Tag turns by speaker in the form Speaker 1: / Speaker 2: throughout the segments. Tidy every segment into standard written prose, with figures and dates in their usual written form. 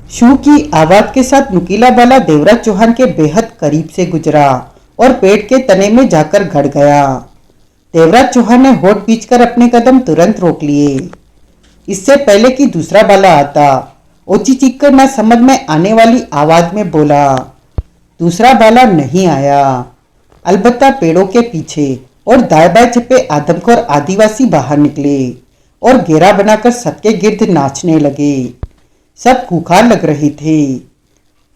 Speaker 1: शू की आवाज के साथ नुकीला बाला देवराज चौहान के बेहद करीब से गुजरा और पेड़ के तने में जाकर गड़ गया। देवराज चौहान ने होठ पींचकर अपने कदम तुरंत रोक लिए। इससे पहले कि दूसरा बाला आता, ओची चीखकर न समझ में आने वाली आवाज में बोला। दूसरा बाला नहीं आया। अलबत्ता पेड़ों के पीछे और दाएं बाएं छिपे आदमखोर आदिवासी बाहर निकले और घेरा बनाकर सबके गिर्द नाचने लगे। सब खूंखार लग रहे थे।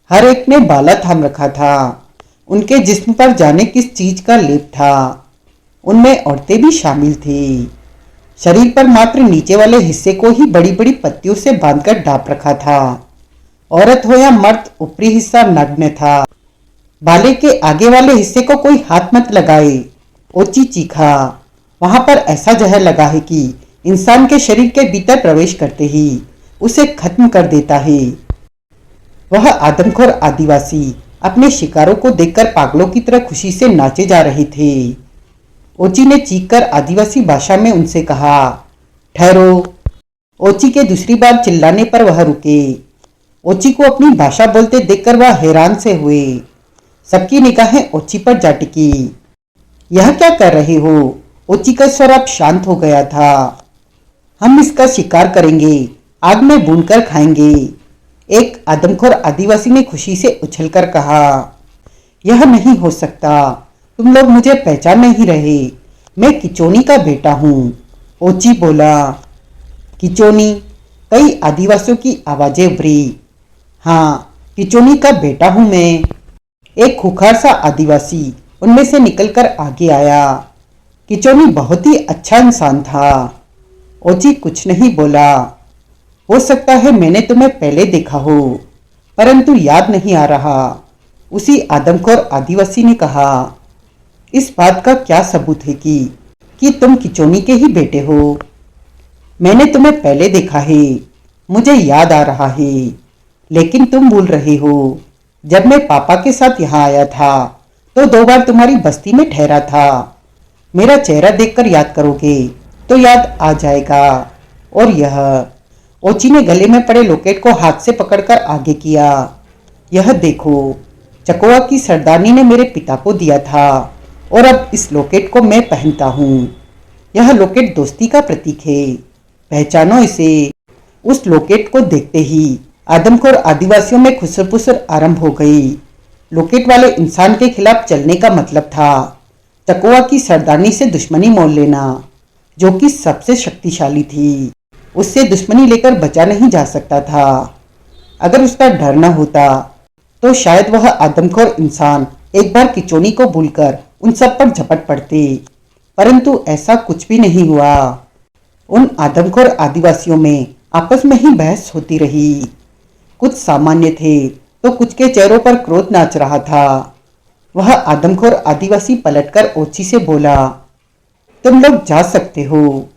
Speaker 1: हर एक ने बाला थाम रखा था। उनके जिस्म पर जाने किस चीज का लेप था। उनमें औरतें भी शामिल थी। शरीर पर मात्र नीचे वाले हिस्से को ही बड़ी बड़ी पत्तियों से बांधकर ढांप रखा था। औरत हो या मर्द, ऊपरी हिस्सा नग्न था। बाले के आगे वाले हिस्से को कोई हाथ मत लगाए, ओची चीखा। वहां पर ऐसा जहर लगा है कि इंसान के शरीर के भीतर प्रवेश करते ही उसे खत्म कर देता है। वह आदमखोर आदिवासी अपने शिकारों को देखकर पागलों की तरह खुशी से नाचे जा रहे थे। ओची ने चीखकर आदिवासी भाषा में उनसे कहा, ठहरो। ओची के दूसरी बार चिल्लाने पर वह रुके। ओची को अपनी भाषा बोलते देखकर वह हैरान से हुए। सबकी निगाहें ओची पर जा टिकी। यह क्या कर रहे हो? ओची का स्वर अब शांत हो गया था। हम इसका शिकार करेंगे, आग में भूनकर खाएंगे, एक आदमखोर आदिवासी ने खुशी से उछलकर कहा। यह नहीं हो सकता, तुम लोग मुझे पहचान नहीं रहे। मैं किचोनी का बेटा हूँ, ओची बोला। किचोनी? कई आदिवासियों की आवाजें उभरी। हाँ, किचोनी का बेटा हूँ मैं। एक खुखार सा आदिवासी उनमें से निकलकर आगे आया। किचोनी बहुत ही अच्छा इंसान था। ओची कुछ नहीं बोला। हो सकता है मैंने तुम्हें पहले देखा हो, परंतु याद नहीं आ रहा, उसी आदमखोर आदिवासी ने कहा। इस बात का क्या सबूत है कि तुम किचोनी के ही बेटे हो? मैंने तुम्हें पहले देखा है, मुझे याद आ रहा है, लेकिन तुम भूल रहे हो। जब मैं पापा के साथ यहाँ आया था तो 2 बार तुम्हारी बस्ती में ठहरा था। मेरा चेहरा देखकर याद करोगे तो याद आ जाएगा। और यह, ओची ने गले में पड़े लॉकेट को हाथ से पकड़कर आगे किया। यह देखो, चकोआ की सरदारनी ने मेरे पिता को दिया था और अब इस लॉकेट को मैं पहनता हूँ। यह लॉकेट दोस्ती का प्रतीक है, पहचानो इसे। उस लॉकेट को देखते ही आदमखोर आदिवासियों में खुसर-पुसर आरंभ हो गई। लॉकेट वाले इंसान के खिलाफ चलने का मतलब था चकोआ की सरदारनी से दुश्मनी मोल लेना, जो कि सबसे शक्तिशाली थी। उससे दुश्मनी लेकर बचा नहीं जा सकता था। अगर उसका डर न होता तो शायद वह आदमखोर इंसान एक बार किचोनी को भूलकर उन सब पर झपट पड़ते, परंतु ऐसा कुछ भी नहीं हुआ। उन आदमखोर आदिवासियों में आपस में ही बहस होती रही। कुछ सामान्य थे तो कुछ के चेहरों पर क्रोध नाच रहा था। वह आदमखोर आदिवासी पलटकर ओची से बोला, तुम लोग जा सकते हो।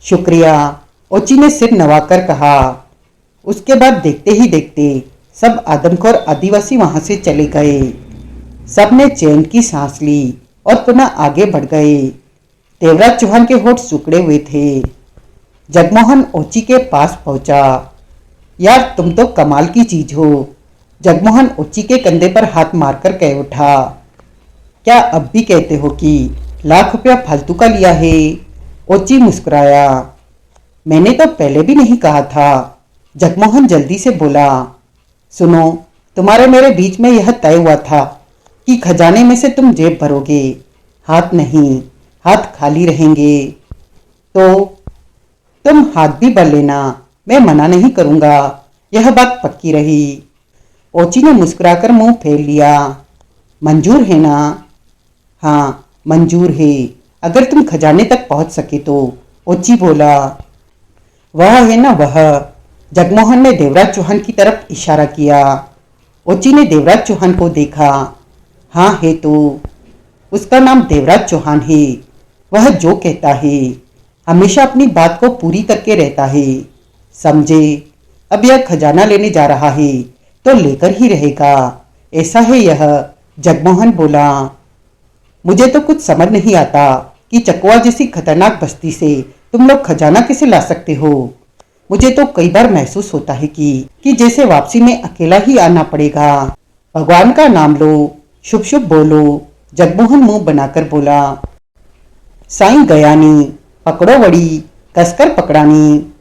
Speaker 1: शुक्रिया, ओची ने सिर नवाकर कहा। उसके बाद देखते ही देखते सब आदमखोर आदिवासी वहां से चले गए। सब ने चैन की सांस ली और पुनः आगे बढ़ गए। देवराज चौहान के होठ सिकुड़े हुए थे। जगमोहन ओची के पास पहुंचा। यार, तुम तो कमाल की चीज हो, जगमोहन ओची के कंधे पर हाथ मारकर कह उठा। क्या अब भी कहते हो कि लाख रुपया फालतू का लिया है? ओची मुस्कुराया। मैंने तो पहले भी नहीं कहा था, जगमोहन जल्दी से बोला। सुनो, तुम्हारे मेरे बीच में यह तय हुआ था कि खजाने में से तुम जेब भरोगे, हाथ नहीं। हाथ खाली रहेंगे। तो तुम हाथ भी भर लेना, मैं मना नहीं करूंगा। यह बात पक्की रही। ओची ने मुस्कुराकर मुंह फेर लिया। मंजूर है ना? हाँ, मंजूर है, अगर तुम खजाने तक पहुंच सके तो, ओची बोला। वह है ना वह? जगमोहन ने देवराज चौहान की तरफ इशारा किया। ओची ने देवराज चौहान को देखा। हाँ है तो, उसका नाम देवराज चौहान है। वह जो कहता है हमेशा अपनी बात को पूरी करके रहता है, समझे? अब यह खजाना लेने जा रहा है तो लेकर ही रहेगा, ऐसा है यह, जगमोहन बोला। मुझे तो कुछ समझ नहीं आता कि चकवा जैसी खतरनाक बस्ती से तुम लोग खजाना कैसे ला सकते हो? मुझे तो कई बार महसूस होता है कि जैसे वापसी में अकेला ही आना पड़ेगा। भगवान का नाम लो, शुभ शुभ बोलो। जगमोहन मुंह बनाकर बोला। साईं गयानी, पकड़ो वड़ी, कसकर पकड़ानी।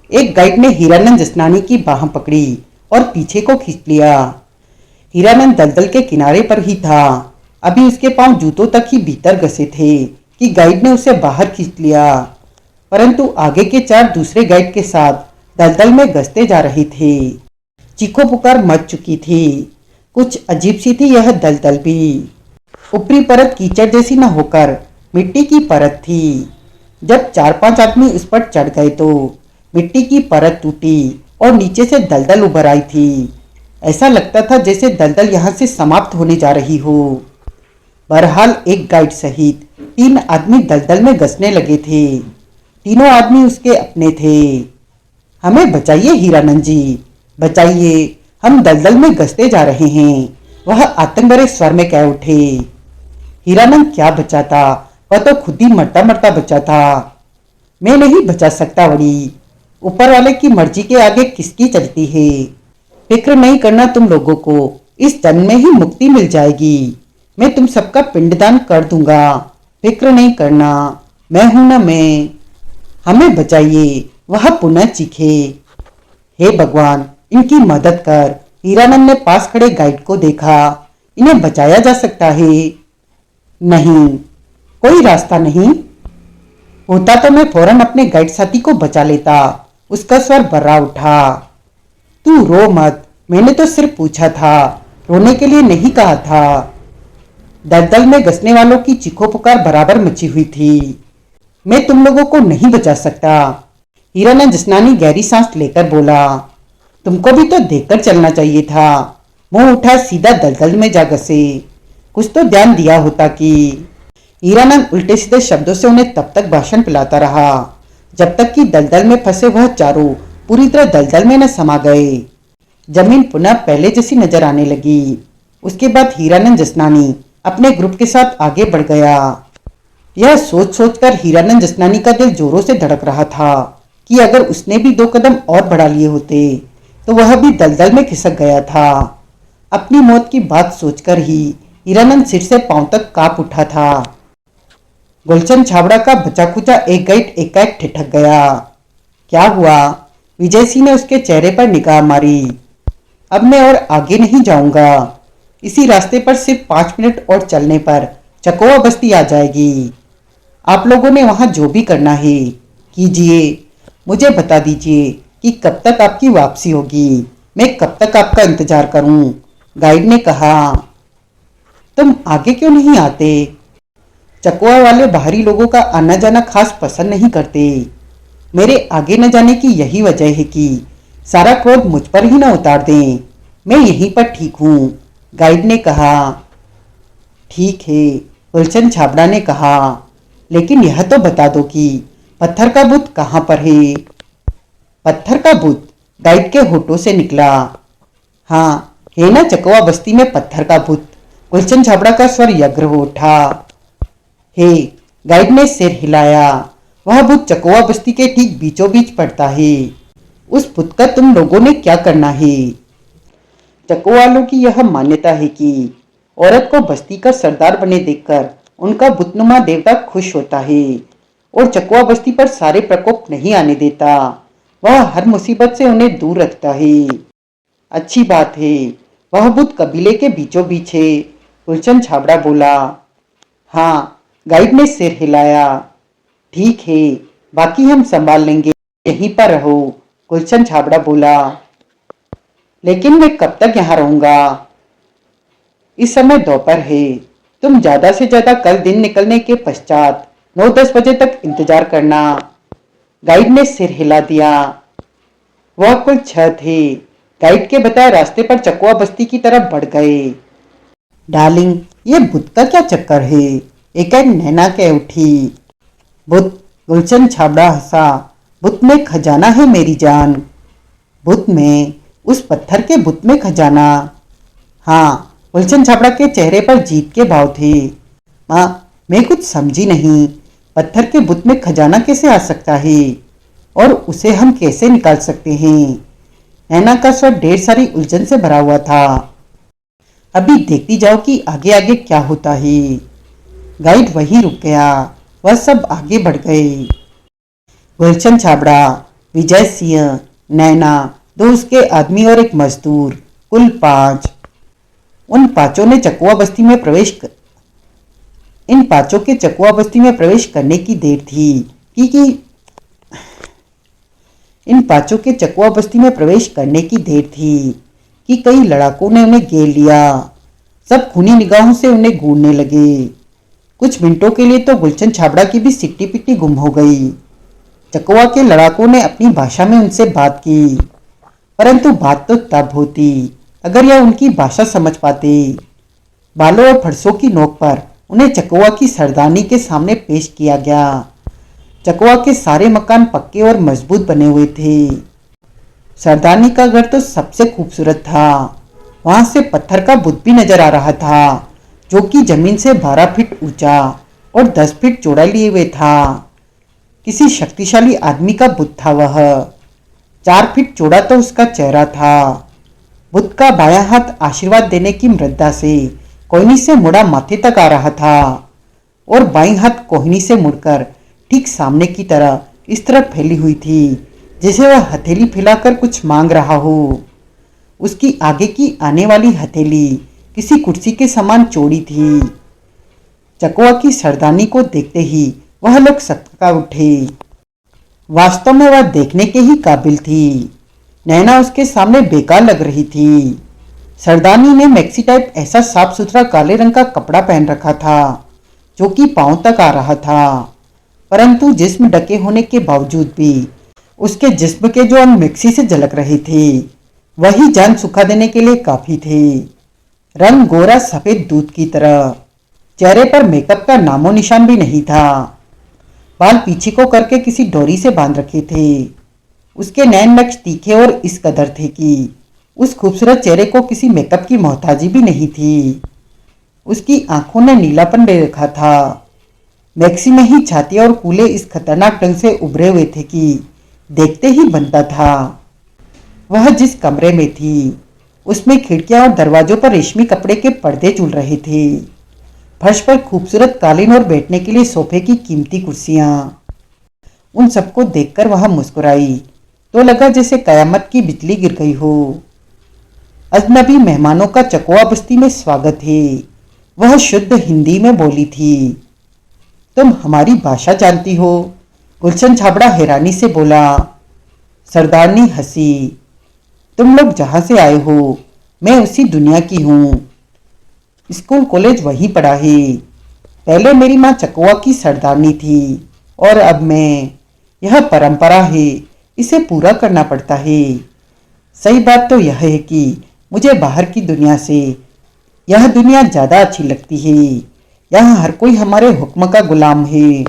Speaker 1: एक गाइड ने हीरानंद जसनानी की बाह पकड़ी और पीछे को खींच लिया। हीरानंद दलदल के किनारे पर ही था। अभी उसके पांव जूतों तक ही भीतर घसे थे कि गाइड ने उसे बाहर खींच लिया। परंतु आगे के 4 दूसरे गाइड के साथ दलदल में घसते जा रहे थे। चीखो पुकार मच चुकी थी। कुछ अजीब सी थी यह दलदल भी। ऊपरी परत कीचड़ जैसी न होकर मिट्टी की परत थी। जब 4-5 आदमी उस पर चढ़ गए तो मिट्टी की परत टूटी और नीचे से दलदल उभर आई थी। ऐसा लगता था जैसे दलदल यहाँ से समाप्त होने जा रही हो। बहरहाल एक गाइड सहित 3 आदमी दलदल में घसने लगे थे। तीनों आदमी उसके अपने थे। हमें बचाइए हीरानंद जी, बचाइए, हम दलदल में घसते जा रहे हैं, वह आतंक भरे स्वर में कह उठे। हीरानंद क्या बचाता, वह तो खुद ही मरता मरता बचा था। मैं नहीं बचा सकता वड़ी, ऊपर वाले की मर्जी के आगे किसकी चलती है। फिक्र नहीं करना तुम लोगों को, इस जन्म में ही मुक्ति मिल जाएगी। मैं तुम सबका पिंडदान कर दूंगा, फिक्र नहीं करना, मैं हूं ना मैं। हमें बचाइए, वह पुनः चीखे। हे भगवान, इनकी मदद कर। हीरानंद ने पास खड़े गाइड को देखा। इन्हें बचाया जा सकता है? नहीं, कोई रास्ता नहीं। होता तो मैं फौरन अपने गाइड साथी को बचा लेता। उसका स्वर बर्रा उठा। तू रो मत, मैंने तो सिर्फ पूछा था, रोने के लिए नहीं कहा था। दलदल में घसने वालों की चीखो पुकार बराबर मची हुई थी। मैं तुम लोगों को नहीं बचा सकता। हीरानंद जसनानी गहरी सांस लेकर बोला। तुमको भी तो देखकर चलना चाहिए था। मुंह उठा सीधा दलदल में जा घसे। कुछ तो ध्यान दिया होता कि। हीरानंद उल्टे सीधे शब्दों से उन्हें तब तक भाषण पिलाता रहा जब तक कि दलदल में फंसे वह चारों पूरी तरह दलदल में न समा गए। जमीन पुनः पहले जैसी नजर आने लगी। उसके बाद हीरानंद जसनानी अपने ग्रुप के साथ आगे बढ़ गया। यह सोच सोचकर हीरानंद जसनानी का दिल जोरों से धड़क रहा था कि अगर उसने भी 2 कदम और बढ़ा लिए होते तो वह भी दलदल में खिसक गया था। अपनी मौत की बात सोचकर ही हीरानंद सिर से पांव तक कांप उठा था। गुलशन छाबड़ा का बचा खुचा एक गाइड एकाएक ठिठक गया। क्या हुआ? विजय सिंह ने उसके चेहरे पर निगाह मारी। अब मैं और आगे नहीं जाऊंगा। इसी रास्ते पर सिर्फ 5 मिनट और चलने पर चकोवा बस्ती आ जाएगी। आप लोगों ने वहां जो भी करना है कीजिए। मुझे बता दीजिए कि कब तक आपकी वापसी होगी। मैं कब तक आपका इंतजार करूं? गाइड ने कहा। तुम आगे क्यों नहीं आते? चकोवा वाले बाहरी लोगों का आना जाना खास पसंद नहीं करते। मेरे आगे न जाने की यही वजह है कि सारा क्रोध मुझ पर ही न उतार दें। मैं यहीं पर ठीक हूं, गाइड ने कहा। ठीक है, गुलशन छाबड़ा ने कहा, लेकिन यह तो बता दो कि पत्थर का बुत कहां पर है? पत्थर का बुत? गाइड के होठों से निकला। हाँ, है ना चकोवा बस्ती में पत्थर का बुत। गुलशन छाबड़ा का स्वर व्यग्र हो उठा। हे, गाइड ने सिर हिलाया। वह बुत चकोवा बस्ती के ठीक बीचों बीच पड़ता है। उस बुत का तुम लोगों ने क्या करना है? चकोवालों की यह मान्यता है कि औरत को बस्ती का सरदार बने देखकर उनका बुतनुमा देवता खुश होता है और चकोवा बस्ती पर सारे प्रकोप नहीं आने देता। वह हर मुसीबत से उन्हें दूर रखता है। अच्छी बात है, वह बुत कबीले के बीचों बीच है, गुलशन छाबड़ा बोला। हाँ, गाइड ने सिर हिलाया। ठीक है, बाकी हम संभाल लेंगे, यहीं पर रहो, गुलशन छाबड़ा बोला। लेकिन मैं कब तक यहाँ रहूंगा? इस समय दोपहर है। तुम ज्यादा से ज्यादा कल दिन निकलने के पश्चात 9-10 बजे तक इंतजार करना। गाइड ने सिर हिला दिया। वह कुल 6 थे। गाइड के बताए रास्ते पर चकोवा बस्ती की तरफ बढ़ गए। डार्लिंग, ये बुत का क्या चक्कर है? एक नैना कह उठी। बुत? गुलशन छाबड़ा हंसा। बुत में खजाना है मेरी जान। बुत में? उस पत्थर के बुत में खजाना? हाँ, गुलशन छाबड़ा के चेहरे पर जीत के भाव थे। माँ, मैं कुछ समझी नहीं। पत्थर के बुत में खजाना कैसे आ सकता है? और उसे हम कैसे निकाल सकते हैं। नैना का स्वर ढेर सारी उलझन से भरा हुआ था। अभी देखती जाओ कि आगे आगे क्या होता है। गाइड वहीं रुक गया। वह सब आगे बढ़ गए। गुलशन छाबड़ा, विजय सिंह, नैना, दो उसके आदमी और एक मजदूर, कुल 5। उन पांचों ने चकुआ बस्ती में प्रवेश इन पांचों के चकुआ बस्ती में प्रवेश करने की देर थी कि इन पांचों के चकुआ बस्ती में प्रवेश करने की देर थी कि कई लड़ाकों ने उन्हें घेर लिया। सब खूनी निगाहों से उन्हें घूरने लगे। कुछ मिनटों के लिए तो गुलशन छाबड़ा की भी सिट्टी पिट्टी गुम हो गई। चकुआ के लड़ाकों ने अपनी भाषा में उनसे बात की, परंतु बात तो तब होती अगर यह उनकी भाषा समझ पाते। बालों और फरसों की नोक पर उन्हें चकुआ की सरदारनी के सामने पेश किया गया। चकुआ के सारे मकान पक्के और मजबूत बने हुए थे। सरदारनी का घर तो सबसे खूबसूरत था। वहां से पत्थर का बुत भी नजर आ रहा था, जो कि जमीन से 12 फीट ऊंचा और 10 फीट चौड़ा लिए हुए था। किसी शक्तिशाली आदमी का बुत था वह। 4 फीट चौड़ा तो उसका चेहरा था। बुत का बायां हाथ आशीर्वाद देने की मृदा से कोहनी से मुड़ा माथे तक आ रहा था और बाईं हाथ कोहनी से मुड़कर ठीक सामने की तरह इस तरह फैली हुई थी जैसे वह हथेली फैलाकर कुछ मांग रहा हो। उसकी आगे की आने वाली हथेली किसी कुर्सी के समान चौड़ी थी। चकुआ की सरदारनी को देखते ही वह लोग सकका उठे। वास्तव में वह देखने के ही काबिल थी। नैना उसके सामने बेकार लग रही थी। सरदारनी ने मैक्सी टाइप ऐसा साफ सुथरा काले रंग का कपड़ा पहन रखा था जो कि पांव तक आ रहा था, परंतु जिस्म ढके होने के बावजूद भी उसके जिस्म के जो अंग मैक्सी से झलक रहे थे वही जान सुखा देने के लिए काफी थे। रंग गोरा सफेद दूध की तरह। चेहरे पर मेकअप का नामो निशान भी नहीं था। बाल पीछे को करके किसी डोरी से बांध रखे थे। उसके नैन नक्श तीखे और इस कदर थे कि उस खूबसूरत चेहरे को किसी मेकअप की मोहताजी भी नहीं थी। उसकी आंखों ने नीलापन ले रखा था। मैक्सी में ही छाती और कूले इस खतरनाक ढंग से उभरे हुए थे कि देखते ही बनता था। वह जिस कमरे में थी उसमें खिड़कियां और दरवाजों पर रेशमी कपड़े के पर्दे झूल रहे थे। फर्श पर खूबसूरत कालीन और बैठने के लिए सोफे की कीमती कुर्सियां। उन सबको देखकर वह मुस्कुराई तो लगा जैसे कयामत की बिजली गिर गई हो। अजनबी मेहमानों का चकुआ बस्ती में स्वागत है, वह शुद्ध हिंदी में बोली थी। तुम हमारी भाषा जानती हो? गुलशन छाबड़ा हैरानी से बोला। सरदारनी हंसी। तुम लोग जहां से आए हो मैं उसी दुनिया की हूँ। स्कूल कॉलेज वहीं पढ़ा है। पहले मेरी माँ चकुआ की सरदारनी थी और अब मैं। यह परंपरा है, इसे पूरा करना पड़ता है। सही बात तो यह है कि मुझे बाहर की दुनिया से यह दुनिया ज्यादा अच्छी लगती है। यहाँ हर कोई हमारे हुक्म का गुलाम है।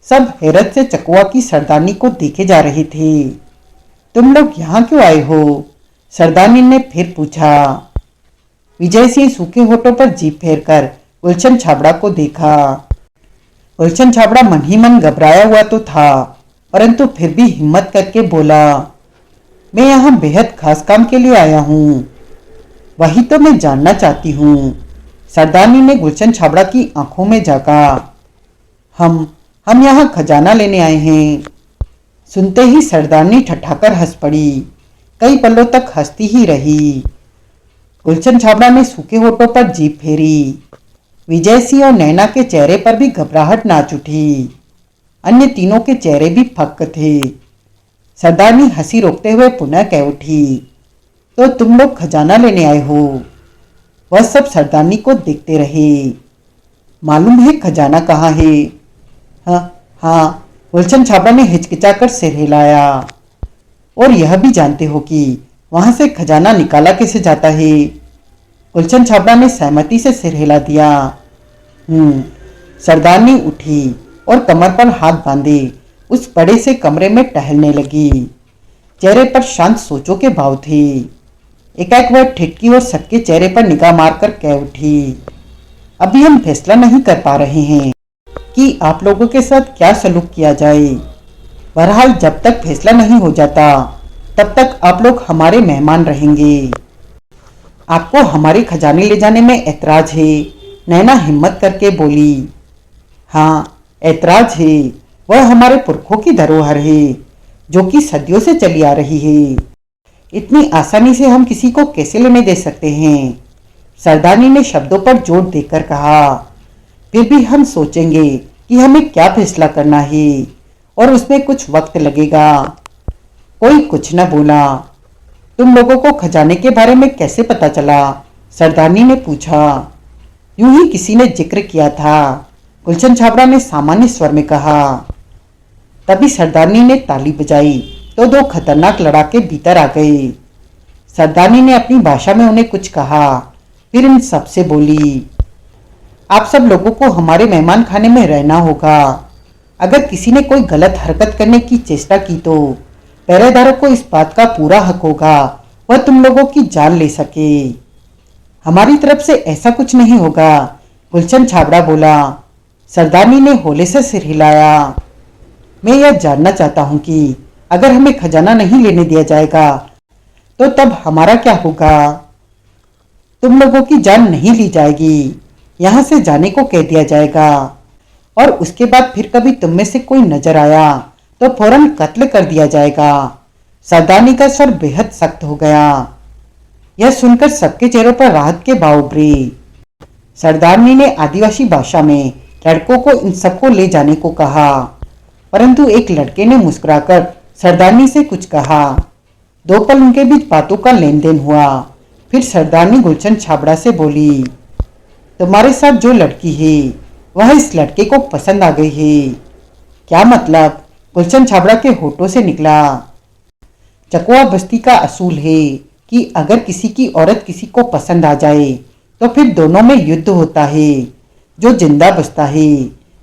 Speaker 1: सब हैरत से चकुआ की सरदारनी को देखे जा रहे थे। तुम लोग यहाँ क्यों आए हो? सरदारनी ने फिर पूछा। विजय सिंह सूखे होठों पर जीभ फेरकर गुलशन छाबड़ा को देखा। गुलशन छाबड़ा मन ही मन घबराया हुआ तो था, परंतु फिर भी हिम्मत करके बोला, मैं यहाँ बेहद खास काम के लिए आया हूँ। वही तो मैं जानना चाहती हूँ। सरदारनी ने गुलशन छाबड़ा की आंखों में झांका। हम यहाँ खजाना लेने आए हैं। सुनते ही सरदारनी ठठाकर हंस पड़ी। कई पलों तक हंसती ही रही। गुलशन छाबड़ा ने सूखे होठों पर जीभ फेरी। विजय सिंह और नैना के चेहरे पर भी घबराहट नाच उठी। अन्य तीनों के चेहरे भी फक्क थे। सरदारनी हंसी रोकते हुए पुनः कह उठी, तो तुम लोग खजाना लेने आए हो? वह सब सरदारनी को देखते रहे। मालूम है खजाना कहाँ है? हाँ, गुलशन छाबड़ा ने हिचकिचाकर सिर हिलाया। और यह भी जानते हो कि वहां से खजाना निकाला कैसे जाता है? गुलशन छाबड़ा ने सहमति से सिर हिला दिया। सरदारनी उठी और कमर पर हाथ बांधे उस बड़े से कमरे में टहलने लगी। चेहरे पर शांत सोचों के भाव थे। एकाएक वह ठिठकी और सबके चेहरे पर निगाह मारकर कह उठी, अभी हम फैसला नहीं कर पा रहे हैं कि आप लोगों के साथ क्या सलूक किया जाए। बहरहाल जब तक फैसला नहीं हो जाता तब तक आप लोग हमारे मेहमान रहेंगे। आपको हमारे खजाने ले जाने में ऐतराज है? नैना हिम्मत करके बोली। हाँ, ऐतराज है। वह हमारे पुरखों की धरोहर है जो कि सदियों से चली आ रही है। इतनी आसानी से हम किसी को कैसे लेने दे सकते हैं? सरदारनी ने शब्दों पर जोर देकर कहा। फिर भी हम सोचेंगे कि हमें क्या फैसला करना है और उसमें कुछ वक्त लगेगा। कोई कुछ न बोला। तुम लोगों को खजाने के बारे में कैसे पता चला? सरदारनी ने पूछा। यूं ही किसी ने जिक्र किया था, गुलशन छाबड़ा ने सामान्य स्वर में कहा। तभी सरदारनी ने ताली बजाई तो दो खतरनाक लड़ाके भीतर आ गए। सरदारनी ने अपनी भाषा में उन्हें कुछ कहा, फिर इन सबसे बोली। आप सब लोगों को हमारे मेहमान खाने में रहना होगा। अगर किसी ने कोई गलत हरकत करने की चेष्टा की तो पहरेदारों को इस बात का पूरा हक होगा वह तुम लोगों की जान ले सके। हमारी तरफ से ऐसा कुछ नहीं होगा, गुलशन छाबड़ा बोला। सरदारनी ने होले से सिर हिलाया। मैं यह जानना चाहता हूं कि अगर हमें खजाना नहीं लेने दिया जाएगा तो तब हमारा क्या होगा? तुम लोगों की जान नहीं ली जाएगी, यहां से जाने को कह दिया जाएगा और उसके बाद फिर कभी तुम में से कोई नजर आया तो फौरन कत्ल कर दिया जाएगा। सरदारनी का स्वर बेहद सख्त हो गया। यह सुनकर सबके चेहरों पर राहत के भाव उभरे। सरदारनी ने आदिवासी भाषा में लड़कों को इन सबको ले जाने को कहा, परंतु एक लड़के ने मुस्कुराकर सरदारनी से कुछ कहा। दो पल उनके बीच बातों का लेन देन हुआ। फिर सरदारनी गुलशन छाबड़ा से बोली। तुम्हारे साथ जो लड़की है वह इस लड़के को पसंद आ गई है। क्या मतलब? गुलशन छाबड़ा के होठों से निकला। चकवा बस्ती का असूल है कि अगर किसी की औरत किसी को पसंद आ जाए तो फिर दोनों में युद्ध होता है। जो जिंदा बचता है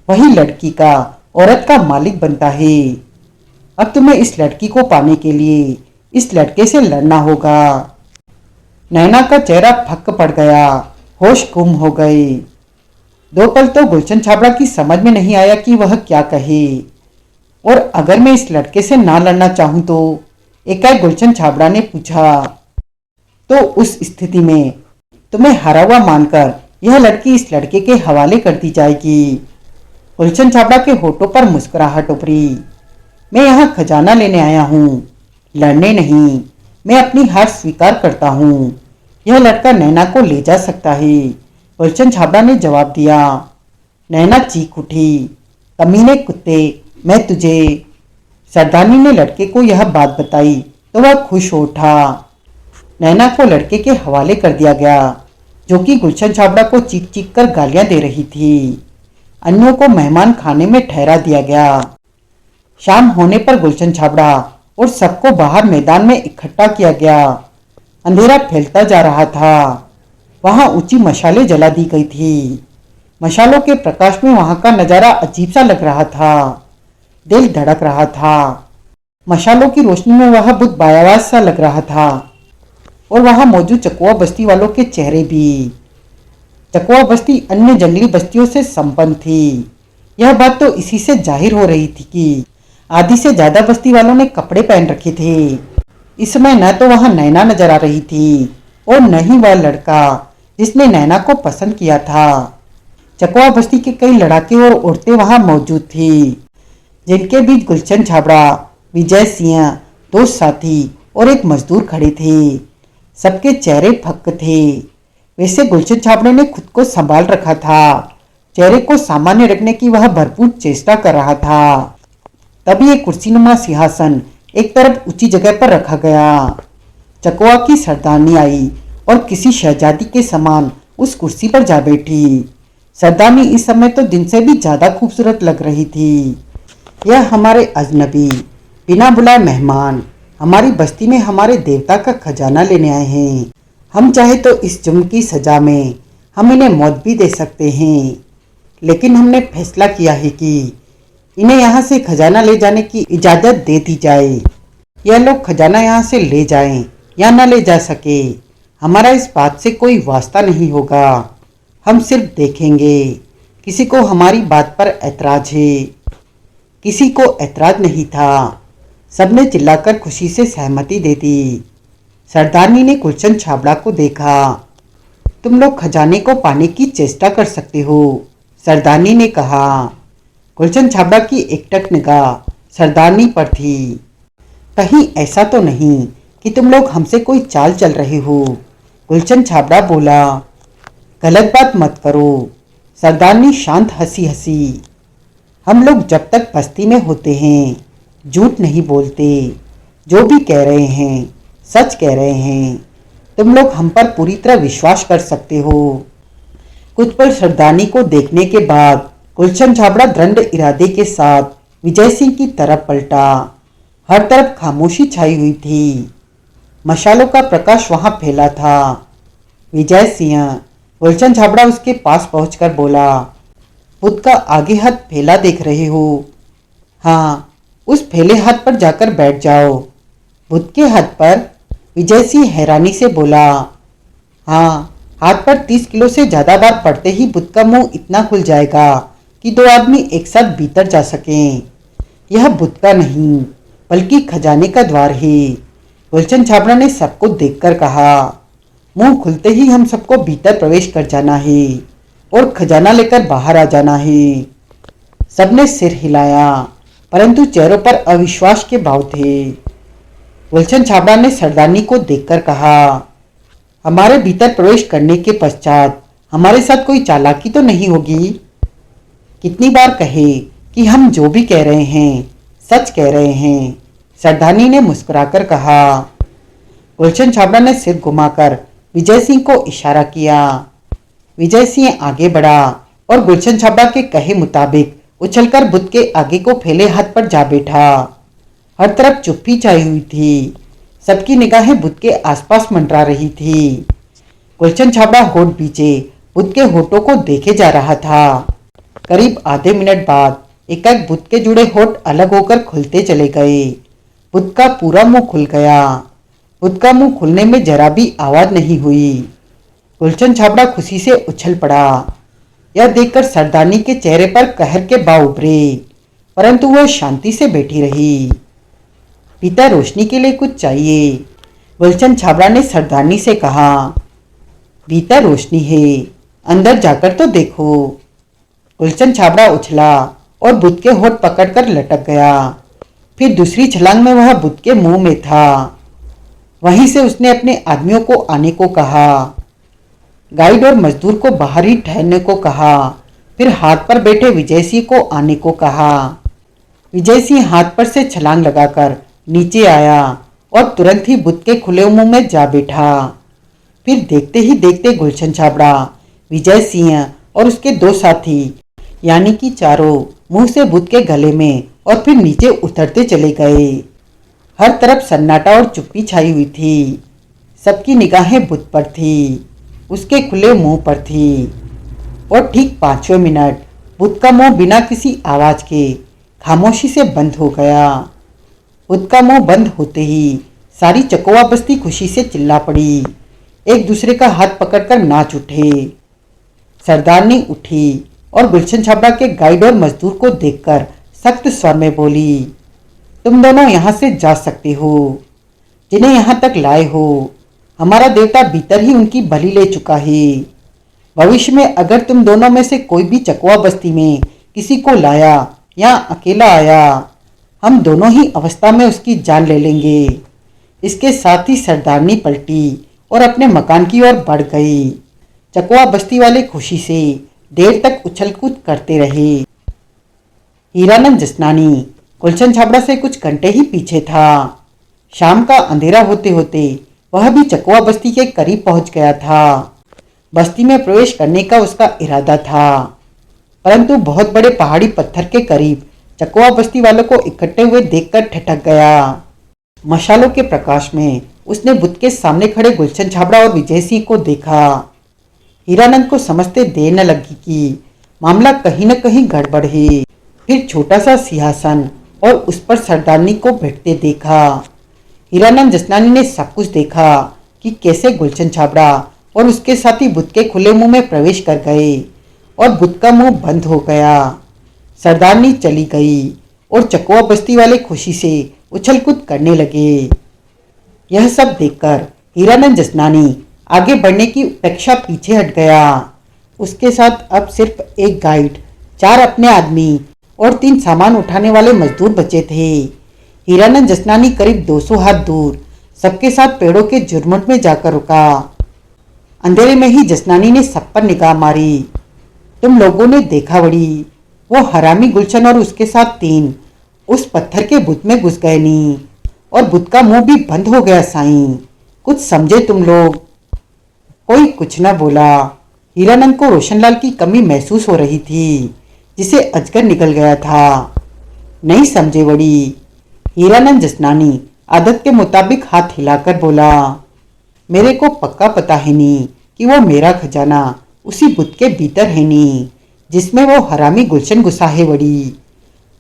Speaker 1: वही लड़की का, औरत का मालिक बनता है। अब तुम्हें इस लड़की को पाने के लिए इस लड़के से लड़ना होगा। नैना का चेहरा फक्क पड़ गया, होश गुम हो गए। दो पल तो गुलशन छाबड़ा की समझ में नहीं आया कि वह क्या कहे। और अगर मैं इस लड़के से ना लड़ना चाहूं तो? एकाएक गुलशन छाबड़ा ने पूछा। तो उस स्थिति में तुम्हें हारा हुआ मानकर यह लड़की इस लड़के के हवाले कर दी जाएगी। गुलशन छाबड़ा के होठों पर मुस्कुराहट उभरी। मैं यहाँ खजाना लेने आया हूँ, लड़ने नहीं। मैं अपनी हार स्वीकार करता हूँ। यह लड़का नैना को ले जा सकता है, गुलशन छाबड़ा ने जवाब दिया। नैना चीख उठी। कमीने कुत्ते, मैं तुझे। सरदारनी ने लड़के को यह बात बताई तो वह खुश हो उठा। नैना को लड़के के हवाले कर दिया गया जो कि गुलशन छाबड़ा को चीख चीख कर गालियां दे रही थी। अन्यों को मेहमान खाने में ठहरा दिया गया। शाम होने पर गुलशन छाबड़ा और सबको बाहर मैदान में इकट्ठा किया गया। अंधेरा फैलता जा रहा था। वहां ऊंची मशालें जला दी गई थी। मशालों के प्रकाश में वहां का नजारा अजीब सा लग रहा था। दिल धड़क रहा था। मशालों की रोशनी में वह बुद्ध बायावाज सा लग रहा था और वहां मौजूद चकवा बस्ती वालों के चेहरे भी। चकवा बस्ती अन्य जंगली बस्तियों से संपन्न थी। यह बात तो इसी से जाहिर हो रही थी कि आधी से ज्यादा बस्ती वालों ने कपड़े पहन रखे थे। इस समय न तो वहां नैना नजर आ रही थी और न ही वह लड़का जिसने नैना को पसंद किया था। चकवा बस्ती के कई लड़ाके और औरतें वहां मौजूद थी, जिनके बीच गुलशन छाबड़ा, विजय सिंह, दो साथी और एक मजदूर खड़े थे। सबके चेहरे फक्क थे। वैसे गुलशन छाबड़े ने खुद को संभाल रखा था। चेहरे को सामान्य रखने की वह भरपूर चेष्टा कर रहा था। तभी एक कुर्सीनुमा सिंहासन एक तरफ ऊंची जगह पर रखा गया। चकवा की सरदारनी आई और किसी शहजादी के समान उस कुर्सी पर जा बैठी। सरदारनी इस समय तो दिन से भी ज्यादा खूबसूरत लग रही थी। यह हमारे अजनबी, बिना बुलाए मेहमान हमारी बस्ती में हमारे देवता का खजाना लेने आए हैं। हम चाहे तो इस जुर्म की सजा में हम इन्हें मौत भी दे सकते हैं, लेकिन हमने फैसला किया है कि इन्हें यहाँ से खजाना ले जाने की इजाज़त दे दी जाए। यह लोग खजाना यहाँ से ले जाएं या न ले जा सके, हमारा इस बात से कोई वास्ता नहीं होगा। हम सिर्फ देखेंगे। किसी को हमारी बात पर ऐतराज है? किसी को ऐतराज नहीं था। सबने चिल्लाकर खुशी से सहमति दे दी। सरदारनी ने गुलशन छाबड़ा को देखा। तुम लोग खजाने को पाने की चेष्टा कर सकते हो, सरदारनी ने कहा। गुलशन छाबड़ा की एकटक निगाह सरदारनी पर थी। कहीं ऐसा तो नहीं कि तुम लोग हमसे कोई चाल चल रहे हो, गुलशन छाबड़ा बोला। गलत बात मत करो, सरदारनी शांत हंसी हंसी। हम लोग जब तक बस्ती में होते हैं झूठ नहीं बोलते। जो भी कह रहे हैं सच कह रहे हैं। तुम लोग हम पर पूरी तरह विश्वास कर सकते हो। कुछ पल सरदारनी को देखने के बाद गुलशन छाबड़ा दृढ़ इरादे के साथ विजय सिंह की तरफ पलटा। हर तरफ खामोशी छाई हुई थी। मशालों का प्रकाश वहां फैला था। विजय सिंह, गुलशन छाबड़ा उसके पास पहुंचकर बोला, बुद्ध का आगे हाथ फैला देख रहे हो? हाँ, उस फैले हाथ पर जाकर बैठ जाओ। बुद्ध के हाथ पर? विजय सिंह हैरानी से बोला। हाँ, हाथ पर 30 किलो से ज्यादा बार पड़ते ही बुद्ध का मुंह इतना खुल जाएगा कि 2 आदमी एक साथ भीतर जा सकें। यह बुद्ध का नहीं बल्कि खजाने का द्वार है, गुलशन छाबड़ा ने सबको देखकर कहा। मुंह खुलते ही हम सबको भीतर प्रवेश कर जाना है और खजाना लेकर बाहर आ जाना है। सबने सिर हिलाया, परंतु चेहरों पर अविश्वास के भाव थे। गुलशन छाबड़ा ने सरदारनी को देखकर कहा, हमारे भीतर प्रवेश करने के पश्चात हमारे साथ कोई चालाकी तो नहीं होगी? कितनी बार कहे कि हम जो भी कह रहे हैं सच कह रहे हैं, सरदारनी ने मुस्कुराकर कहा। गुलशन छाबड़ा ने सिर घुमाकर विजय सिंह को इशारा किया। विजय सिंह आगे बढ़ा और गुलशन छाबड़ा के कहे मुताबिक उछलकर बुद्ध के आगे को फैले हाथ पर जा बैठा। हर तरफ चुप्पी छाई हुई थी। सबकी निगाहें बुद्ध के आसपास मंडरा रही थी। गुलशन छाबड़ा होठ बीचे बुद्ध के होठों को देखे जा रहा था। करीब आधे मिनट बाद एकाएक बुद्ध के जुड़े होठ अलग होकर खुलते चले गए। बुद्ध का पूरा मुंह खुल गया। बुद्ध का मुंह खुलने में जरा भी आवाज नहीं हुई। गुलशन छाबड़ा खुशी से उछल पड़ा। यह देखकर सरदारनी के चेहरे पर कहर के भाव उभरे, परंतु वह शांति से बैठी रही। पिता, रोशनी के लिए कुछ चाहिए, गुलशन छाबड़ा ने सरदारनी से कहा। भीतर रोशनी है, अंदर जाकर तो देखो। गुलशन छाबड़ा उछला और बुद्ध के होठ पकड़कर लटक गया। फिर दूसरी छलांग में वह बुद्ध के मुंह में था। वहीं से उसने अपने आदमियों को आने को कहा। गाइड और मजदूर को बाहर ही ठहरने को कहा। फिर हाथ पर बैठे विजय सिंह को आने को कहा। विजय सिंह हाथ पर से छलांग लगाकर नीचे आया और तुरंत ही बुद्ध के खुले मुंह में जा बैठा। फिर देखते ही देखते गुलशन छाबड़ा, विजय सिंह और उसके 2 साथी यानी कि चारों मुंह से बुद्ध के गले में और फिर नीचे उतरते चले गए। हर तरफ सन्नाटा और चुप्पी छाई हुई थी। सबकी निगाहें बुद्ध पर थी, उसके खुले मुंह पर थी। और ठीक 5वें मिनट बुद्ध का मुंह बिना किसी आवाज के खामोशी से बंद हो गया। बुद्ध का मुंह बंद होते ही सारी चकोवा बस्ती खुशी से चिल्ला पड़ी। एक दूसरे का हाथ पकड़कर नाच उठे। सरदारनी उठी और गुलशन छाबड़ा के गाइड और मजदूर को देखकर सख्त स्वर में बोली, तुम दोनों यहाँ से जा सकते हो। जिन्हें यहाँ तक लाए हो, हमारा देवता भीतर ही उनकी बलि ले चुका है। भविष्य में अगर तुम दोनों में से कोई भी चकवा बस्ती में किसी को लाया या अकेला आया, हम दोनों ही अवस्था में उसकी जान ले लेंगे। इसके साथ ही सरदारनी पलटी और अपने मकान की ओर बढ़ गई। चकवा बस्ती वाले खुशी से देर तक उछल कूद करते रहे। हीरानंद जसनानी गुलशन छाबड़ा से कुछ घंटे ही पीछे था। शाम का अंधेरा होते होते वह भी चकवा बस्ती के करीब पहुंच गया था। बस्ती में प्रवेश करने का उसका इरादा था, परंतु बहुत बड़े पहाड़ी पत्थर के करीब चकवा बस्ती वालों को इकट्ठे हुए देखकर ठिठक गया। मशालों के प्रकाश में उसने बुद्ध के सामने खड़े गुलशन छाबड़ा और विजय सिंह को देखा। हीरानंद को समझते देर न लगी कि मामला कहीं न कहीं गड़बड़ है। फिर छोटा सा सिंहासन और उस पर सरदारनी को बैठते देखा। हीरानंद जसनानी ने सब कुछ देखा कि कैसे गुलशन छाबड़ा और उसके साथी बुद्ध के खुले मुंह में प्रवेश कर गए और बुद्ध का मुंह बंद हो गया। सरदारनी चली गई और चकवा बस्ती वाले खुशी से उछल कूद करने लगे। यह सब देखकर हीरानंद जसनानी आगे बढ़ने की अपेक्षा पीछे हट गया। उसके साथ अब सिर्फ एक गाइड, 4 अपने आदमी और 3 सामान उठाने वाले मजदूर बचे थे। हीरानंद जसनानी करीब 200 हाथ दूर सबके साथ पेड़ों के झुरमुट में जाकर रुका। अंधेरे में ही जसनानी ने सब पर निगाह मारी। तुम लोगों ने देखा बड़ी, वो हरामी गुलशन और उसके साथ 3 उस पत्थर के बुत में घुस गए नी, और बुत का मुंह भी बंद हो गया साईं। कुछ समझे तुम लोग? कोई कुछ न बोला। हीरानंद को रोशनलाल की कमी महसूस हो रही थी, जिसे अजगर निकल गया था। नहीं समझे बड़ी। हीरानंद जसनानी आदत के मुताबिक हाथ हिलाकर बोला, मेरे को पक्का पता है नी कि वो मेरा खजाना उसी बुत के भीतर है नी, जिसमें वो हरामी गुलशन घुसा है बड़ी।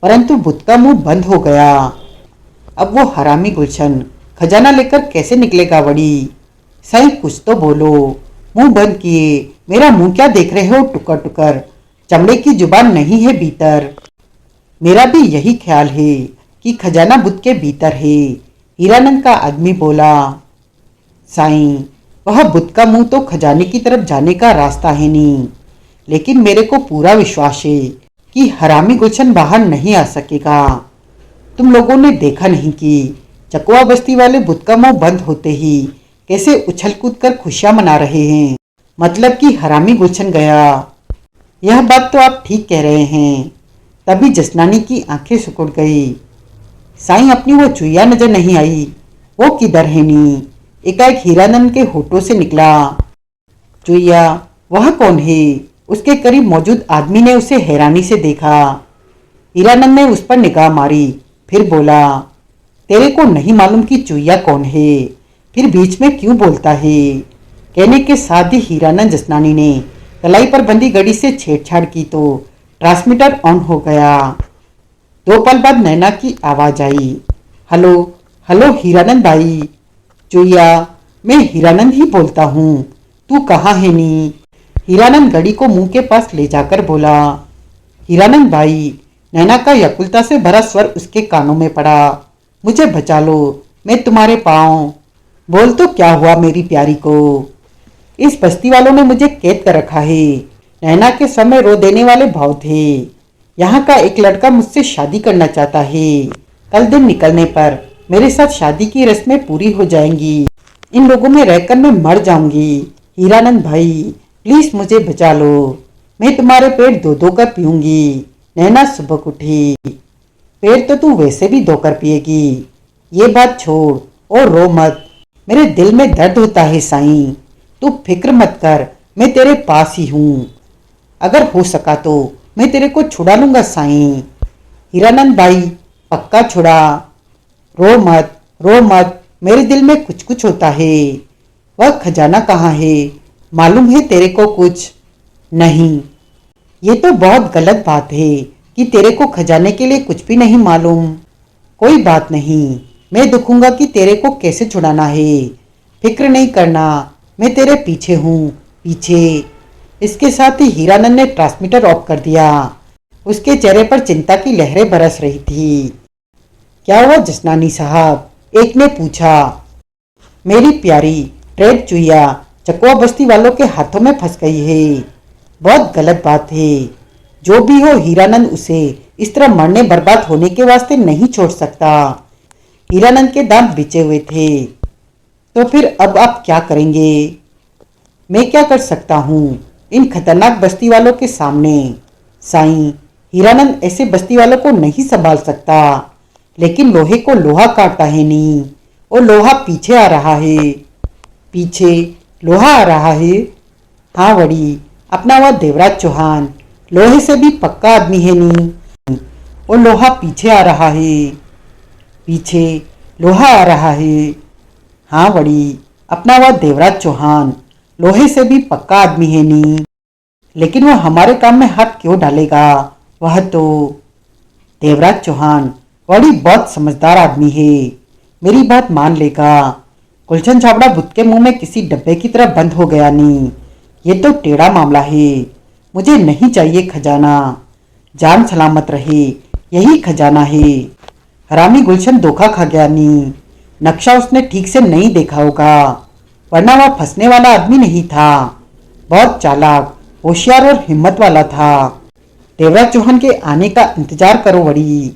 Speaker 1: परंतु बुत का मुंह बंद हो गया। अब वो हरामी गुलशन खजाना लेकर कैसे निकलेगा बड़ी? सही कुछ तो बोलो। मुंह बंद किए मेरा मुंह क्या देख रहे हो टुकर टुकर? चमड़े की जुबान नहीं है भीतर। मेरा भी यही ख्याल है कि खजाना बुत के भीतर है, हीरानंद का आदमी बोला। साईं, वह बुत का मुंह तो खजाने की तरफ जाने का रास्ता है नहीं, लेकिन मेरे को पूरा विश्वास है कि हरामी गुलशन बाहर नहीं आ सकेगा। तुम लोगों ने देखा नहीं कि चकवा बस्ती वाले बुत का मुंह बंद होते ही कैसे उछल कूद कर खुशियां मना रहे हैं, मतलब कि हरामी गुलशन गया। यह बात तो आप ठीक कह रहे हैं। तभी जसनानी की आंखें सिकुड़ गई। साईं, अपनी वो चुईया नजर नहीं आई, वो किधर है नी? एकाएक हीरानंद के होठों से निकला। चुईया? वह कौन है? उसके करीब मौजूद आदमी ने उसे हैरानी से देखा। हीरानंद ने उस पर निगाह मारी, फिर बोला, तेरे को नहीं मालूम कि चुईया कौन है? फिर बीच में क्यों बोलता है? कहने के साथ ही हीरानंद जसनानी ने कलाई पर बंधी घड़ी से छेड़छाड़ की तो ट्रांसमीटर ऑन हो गया। 2 पल बाद नैना की आवाज आई, हेलो हेलो हीरानंद भाई। चुईया? मैं हीरानंद ही बोलता हूँ, तू कहाँ है नी? हीरानंद घड़ी को मुंह के पास ले जाकर बोला। हीरानंद भाई, नैना का व्याकुलता से भरा स्वर उसके कानों में पड़ा। मुझे बचा लो, मैं तुम्हारे पाँव। बोल तो क्या हुआ मेरी प्यारी को? इस बस्ती वालों ने मुझे कैद कर रखा है। नैना के समय रो देने वाले भाव थे। यहाँ का एक लड़का मुझसे शादी करना चाहता है। कल दिन निकलने पर मेरे साथ शादी की रस्में पूरी हो जाएंगी। इन लोगों में रहकर मैं मर जाऊंगी। हीरानंद भाई, प्लीज मुझे बचा लो। मैं तुम्हारे पेट धो धो कर पीऊंगी। नैना सुबह उठी। पेट तो तू वैसे भी धोकर पिएगी। ये बात छोड़ और रो मत। मेरे दिल में दर्द होता है साईं। तू फिक्र मत कर, मैं तेरे पास ही हूँ। अगर हो सका तो मैं तेरे को छुड़ा लूंगा साईं। हीरानंद भाई, पक्का छुड़ा। रो मत, रो मत, मेरे दिल में कुछ कुछ होता है। वह खजाना कहाँ है? मालूम है तेरे को कुछ? नहीं। ये तो बहुत गलत बात है कि तेरे को खजाने के लिए कुछ भी नहीं मालूम। कोई बात नहीं, मैं देखूंगा कि तेरे को कैसे छुड़ाना है। फिक्र नहीं करना, मैं तेरे पीछे हूँ, पीछे। इसके साथ ही हीरानंद ने ट्रांसमीटर ऑफ कर दिया। उसके चेहरे पर चिंता की लहरें बरस रही थी। क्या हुआ जसनानी साहब? एक ने पूछा। मेरी प्यारी, ट्रेड चुईया चकवा बस्ती वालों के हाथों में फंस गई है। बहुत गलत बात है। जो भी हो, हीरानंद उसे इस तरह मरने बर्बाद होने के वास्ते नहीं छोड़ सकता। हीरानंद के दांत बिचे हुए थे। तो फिर अब आप क्या करेंगे? मैं क्या कर सकता हूँ इन खतरनाक बस्ती वालों के सामने? साईं, हीरानंद ऐसे बस्ती वालों को नहीं संभाल सकता, लेकिन लोहे को लोहा काटता है नहीं, और लोहा पीछे आ रहा है। पीछे लोहा आ रहा है? हाँ बड़ी, अपना वह देवराज चौहान लोहे से भी पक्का आदमी है नहीं, और लोहा पीछे आ रहा है। पीछे लोहा आ रहा है? हाँ बड़ी, अपना वह देवराज चौहान लोहे से भी पक्का आदमी है नहीं, लेकिन वह हमारे काम में हाथ क्यों डालेगा? वह तो देवराज चौहान बड़ी बहुत समझदार आदमी है, मेरी बात मान लेगा। गुलशन छाबड़ा बुत के मुंह में किसी डब्बे की तरह बंद हो गया नहीं। ये तो टेढ़ा मामला है। मुझे नहीं चाहिए खजाना। जान सलामत रहे, यही खजाना है। हरामी गुलशन धोखा खा गया नी। नक्शा उसने ठीक से नहीं देखा होगा, वरना वह फंसने वाला आदमी नहीं था। बहुत चालाक, होशियार और हिम्मत वाला था। देवराज चौहान के आने का इंतजार करो बड़ी,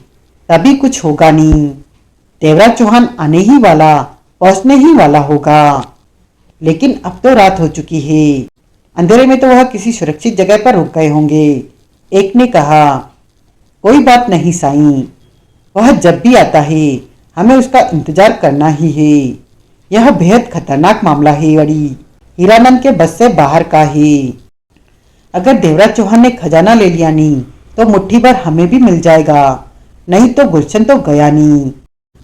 Speaker 1: तभी कुछ होगा नहीं। देवराज चौहान आने ही वाला, पहुंचने ही वाला होगा। लेकिन अब तो रात हो चुकी है, अंधेरे में तो वह किसी सुरक्षित जगह पर रुक गए होंगे। एक ने कहा, कोई बात नहीं साईं, वह जब भी आता है हमें उसका इंतजार करना ही है। यह बेहद खतरनाक मामला है बड़ी, हीरानंद के बस से बाहर का है। अगर देवराज चौहान ने खजाना ले लिया नहीं तो मुट्ठी भर हमें भी मिल जाएगा, नहीं तो गुलशन तो गया नहीं।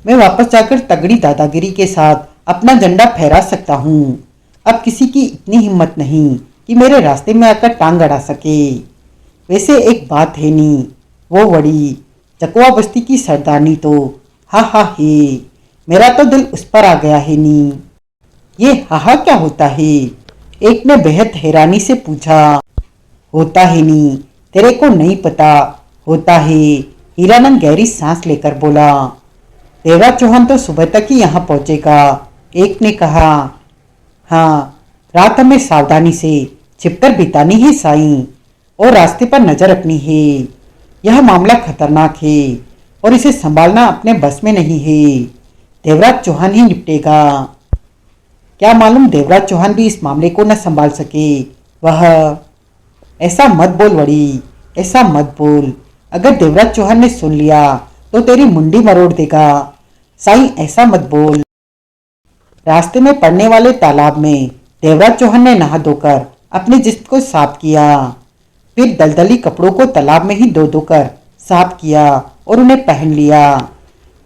Speaker 1: मैं वापस जाकर तगड़ी दादागिरी के साथ अपना झंडा फहरा सकता हूँ। अब किसी की इतनी हिम्मत नहीं कि मेरे रास्ते में आकर टांग अड़ा सके। वैसे एक बात है नी, वो बड़ी चकवा बस्ती की सरदारनी तो हा हा है, मेरा तो दिल उस पर आ गया है नी। ये हा क्या होता है? एक ने बेहद हैरानी से पूछा। होता है नी, तेरे को नहीं पता, होता है। हीरानंद गहरी सांस लेकर बोला। देवराज चौहान तो सुबह तक ही यहाँ पहुंचेगा, एक ने कहा। हाँ, रात हमें सावधानी से छिपकर बितानी है साईं, और रास्ते पर नजर रखनी है। यह मामला खतरनाक है और इसे संभालना अपने बस में नहीं है। देवराज चौहान ही निपटेगा। क्या मालूम देवराज चौहान भी इस मामले को न संभाल सके। वह ऐसा मत बोल बड़ी, ऐसा मत बोल। अगर देवराज चौहान ने सुन लिया तो तेरी मुंडी मरोड़ देगा। साईं ऐसा मत बोल। रास्ते में पड़ने वाले तालाब में देवराज चौहान ने नहा धोकर अपने जिस्म को साफ किया, फिर दलदली कपड़ों को तालाब में ही धो धोकर साफ किया और उन्हें पहन लिया,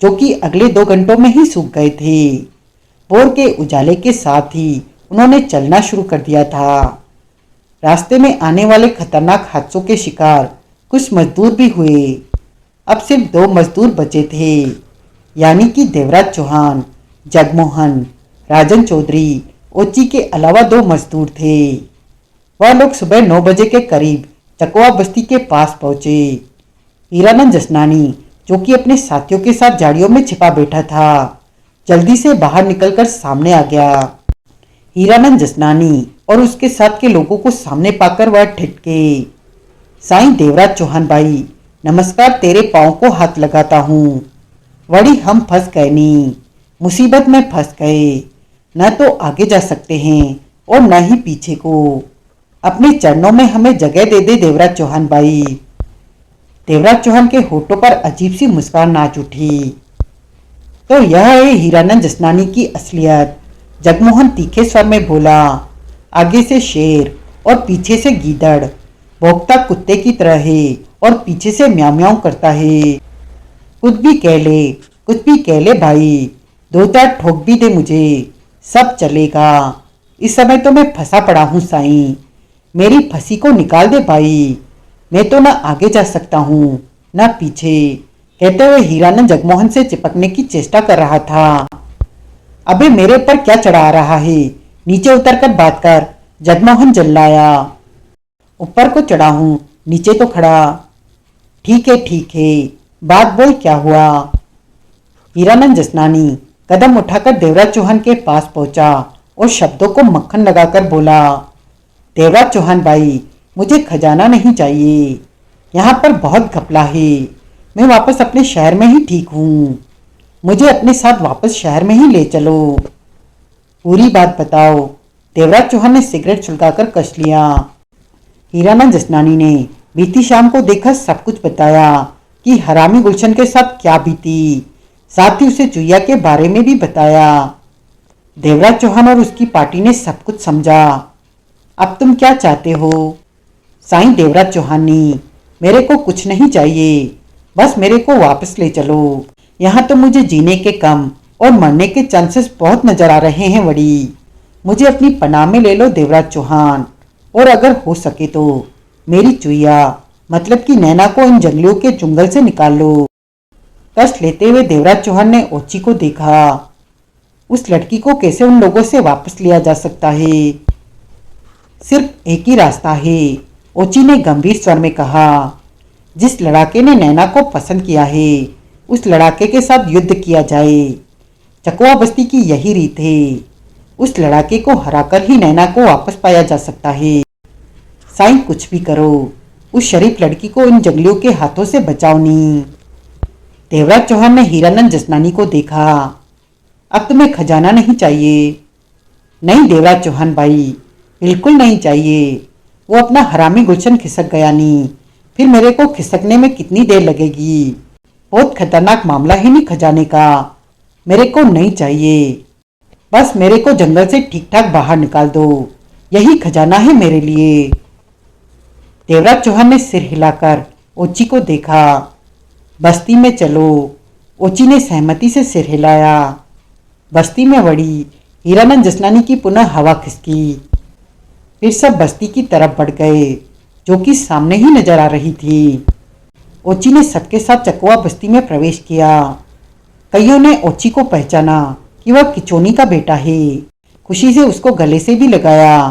Speaker 1: जो कि अगले 2 घंटों में ही सूख गए थे। भोर के उजाले के साथ ही उन्होंने चलना शुरू कर दिया था। रास्ते में आने वाले खतरनाक हादसों के शिकार कुछ मजदूर भी हुए। अब सिर्फ 2 मजदूर बचे थे, यानी कि देवराज चौहान, जगमोहन, राजन चौधरी, ओची के अलावा 2 मजदूर थे। वह लोग सुबह 9 बजे के करीब चकवा बस्ती के पास पहुंचे। हीरानंद जसनानी, जो कि अपने साथियों के साथ झाड़ियों में छिपा बैठा था, जल्दी से बाहर निकलकर सामने आ गया। हीरानंद जसनानी और उसके साथ के लोगों को सामने पाकर वह ठिठके। साईं देवराज चौहान भाई, नमस्कार, तेरे पांव को हाथ लगाता हूँ। वड़ी हम फंस गए नी, मुसीबत में फंस गए। न तो आगे जा सकते हैं और न ही पीछे को। अपने चरणों में हमें जगह दे दे देवराज चौहान भाई। देवराज चौहान के होठों पर अजीब सी मुस्कान नाच उठी। तो यह है हीरानंद जसनानी की असलियत, जगमोहन तीखे स्वर में बोला। आगे से शेर और पीछे से गीदड़, भौंकता कुत्ते की तरह है और पीछे से म्याऊं म्याऊं करता है। कुछ भी कह ले भाई, 2-4 ठोक भी दे मुझे, सब चलेगा। इस समय तो मैं फंसा पड़ा हूँ साईं, मेरी फंसी को निकाल दे भाई। मैं तो ना आगे जा सकता हूँ ना पीछे, कहते हुए हीरानंद जगमोहन से चिपकने की चेष्टा कर रहा था। अबे मेरे पर क्या चढ़ा रहा है, नीचे उतरकर बात कर, जगमोहन चिल्लाया। ऊपर को चढ़ा हूँ, नीचे तो खड़ा। ठीक है, बात बोल, क्या हुआ? हीरानंद जसनानी कदम उठाकर देवराज चौहान के पास पहुंचा और शब्दों को मक्खन लगाकर बोला। देवराज चौहान भाई, मुझे खजाना नहीं चाहिए, यहाँ पर बहुत घपला है। मैं वापस अपने शहर में ही ठीक हूँ, मुझे अपने साथ वापस शहर में ही ले चलो। पूरी बात बताओ। देवराज चौहान ने सिगरेट सुलगाकर कस लिया। हीरानंद जसनानी ने बीती शाम को देखा सब कुछ बताया कि हरामी गुलशन के साथ क्या बीती, साथ ही उसे चुईया के बारे में भी बताया। देवराज चौहान और उसकी पार्टी ने सब कुछ समझा। अब तुम क्या चाहते हो? साईं देवराज चौहानी, मेरे को कुछ नहीं चाहिए, बस मेरे को वापस ले चलो। यहाँ तो मुझे जीने के कम और मरने के चांसेस बहुत नजर आ रहे हैं वड़ी। मुझे अपनी पनाह में ले लो देवराज चौहान, और अगर हो सके तो मेरी चुईया मतलब कि नैना को इन जंगलियों के चुंगल से निकाल लो। कष्ट लेते हुए देवराज चौहान ने ओची को देखा। उस लड़की को कैसे उन लोगों से वापस लिया जा सकता है? सिर्फ एक ही रास्ता है, ओची ने गंभीर स्वर में कहा। जिस लड़ाके ने नैना को पसंद किया है उस लड़ाके के साथ युद्ध किया जाए। चकवा बस्ती की यही रीत है। उस लड़ाके को हराकर ही नैना को वापस पाया जा सकता है। साईं कुछ भी करो, उस शरीफ लड़की को इन जंगलियों के हाथों से बचाओ नहीं। देवराज चौहान ने हीरानंद जसनानी को देखा। अब तुम्हें खजाना नहीं चाहिए? नहीं देवराज चौहान भाई, बिल्कुल नहीं चाहिए। वो अपना हरामी गुलशन खिसक गया नहीं, फिर मेरे को खिसकने में कितनी देर लगेगी? बहुत खतरनाक मामला ही नहीं खजाने का। मेरे को नहीं चाहिए। बस मेरे को जंगल से ठीक ठाक बाहर निकाल दो, यही खजाना है मेरे लिए। देवराज चौहान ने सिर हिलाकर ओची को देखा। बस्ती में चलो। ओची ने सहमति से सिर हिलाया। बस्ती में बढ़ी। हीरानंद जसनानी की पुनः हवा खिसकी। फिर सब बस्ती की तरफ बढ़ गए, जो कि सामने ही नजर आ रही थी। ओची ने सबके साथ चकवा बस्ती में प्रवेश किया। कईयों ने ओची को पहचाना कि वह किचोनी का बेटा है। खुशी से उसको गले से भी लगाया,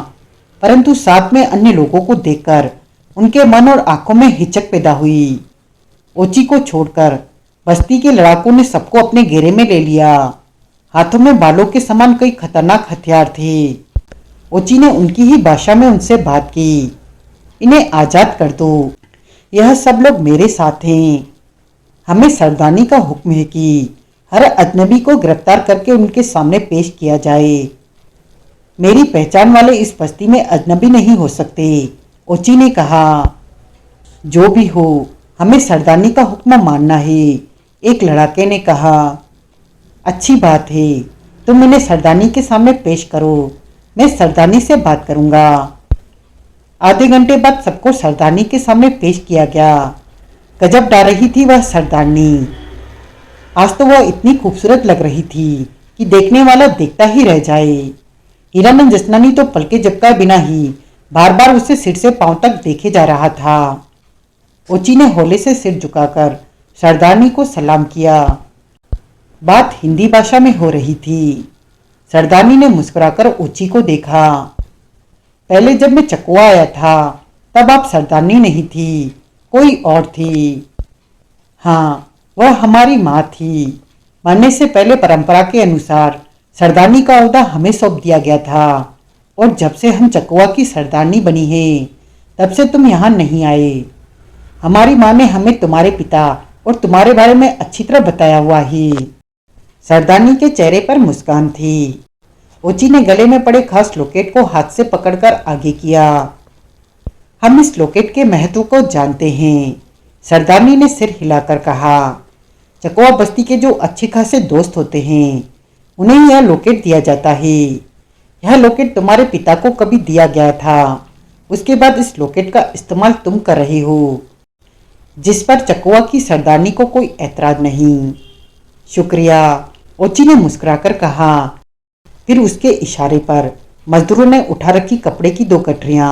Speaker 1: परंतु साथ में अन्य लोगों को देखकर उनके मन और आंखों में हिचक पैदा हुई। ओची को छोड़कर बस्ती के लड़ाकों ने सबको अपने घेरे में ले लिया। हाथों में बालों के समान कई खतरनाक हथियार थे। ओची ने उनकी ही भाषा में उनसे बात की। इन्हें आजाद कर दो, यह सब लोग मेरे साथ हैं। हमें सरदारनी का हुक्म है कि हर अजनबी को गिरफ्तार करके उनके सामने पेश किया जाए। मेरी पहचान वाले इस बस्ती में अजनबी नहीं हो सकते, ओची ने कहा। जो भी हो, हमें सरदारनी का हुक्म मानना है, एक लड़ाके ने कहा। अच्छी बात है, तुम इन्हें सरदारनी के सामने पेश करो, मैं सरदारनी से बात करूंगा। आधे घंटे बाद सबको सरदारनी के सामने पेश किया गया। गजब डा रही थी वह सरदारनी। आज तो वह इतनी खूबसूरत लग रही थी कि देखने वाला देखता ही रह जाए। हीरानंद जसनानी तो पलके झपकाए बिना ही बार बार उसे सिर से पांव तक देखे जा रहा था। ओची ने होले से सिर झुकाकर सरदारनी को सलाम किया। बात हिंदी भाषा में हो रही थी। सरदारनी ने मुस्कुराकर ओची को देखा। पहले जब मैं चकवा आया था तब आप सरदारनी नहीं थी, कोई और थी। हाँ, वह हमारी माँ थी। मरने से पहले परंपरा के अनुसार सरदारनी का ओहदा हमें सौंप दिया गया था, और जब से हम चकवा की सरदारनी बनी है तब से तुम यहाँ नहीं आए। हमारी माँ ने हमें तुम्हारे पिता और तुम्हारे बारे में अच्छी तरह बताया हुआ है। सरदारनी के चेहरे पर मुस्कान थी। ओची ने गले में पड़े खास लॉकेट को हाथ से पकड़कर आगे किया। हम इस लॉकेट के महत्व को जानते हैं, सरदारनी ने सिर हिलाकर कहा। चकवा बस्ती के जो अच्छे खासे दोस्त होते हैं उन्हें यह लॉकेट दिया जाता है। यह लॉकेट तुम्हारे पिता को कभी दिया गया था, उसके बाद इस लॉकेट का इस्तेमाल तुम कर रहे हो, जिस पर चकवा की सरदारनी को कोई ऐतराज नहीं। शुक्रिया, ओची ने मुस्कुराकर कहा। फिर उसके इशारे पर मजदूरों ने उठा रखी कपड़े की 2 गठरियां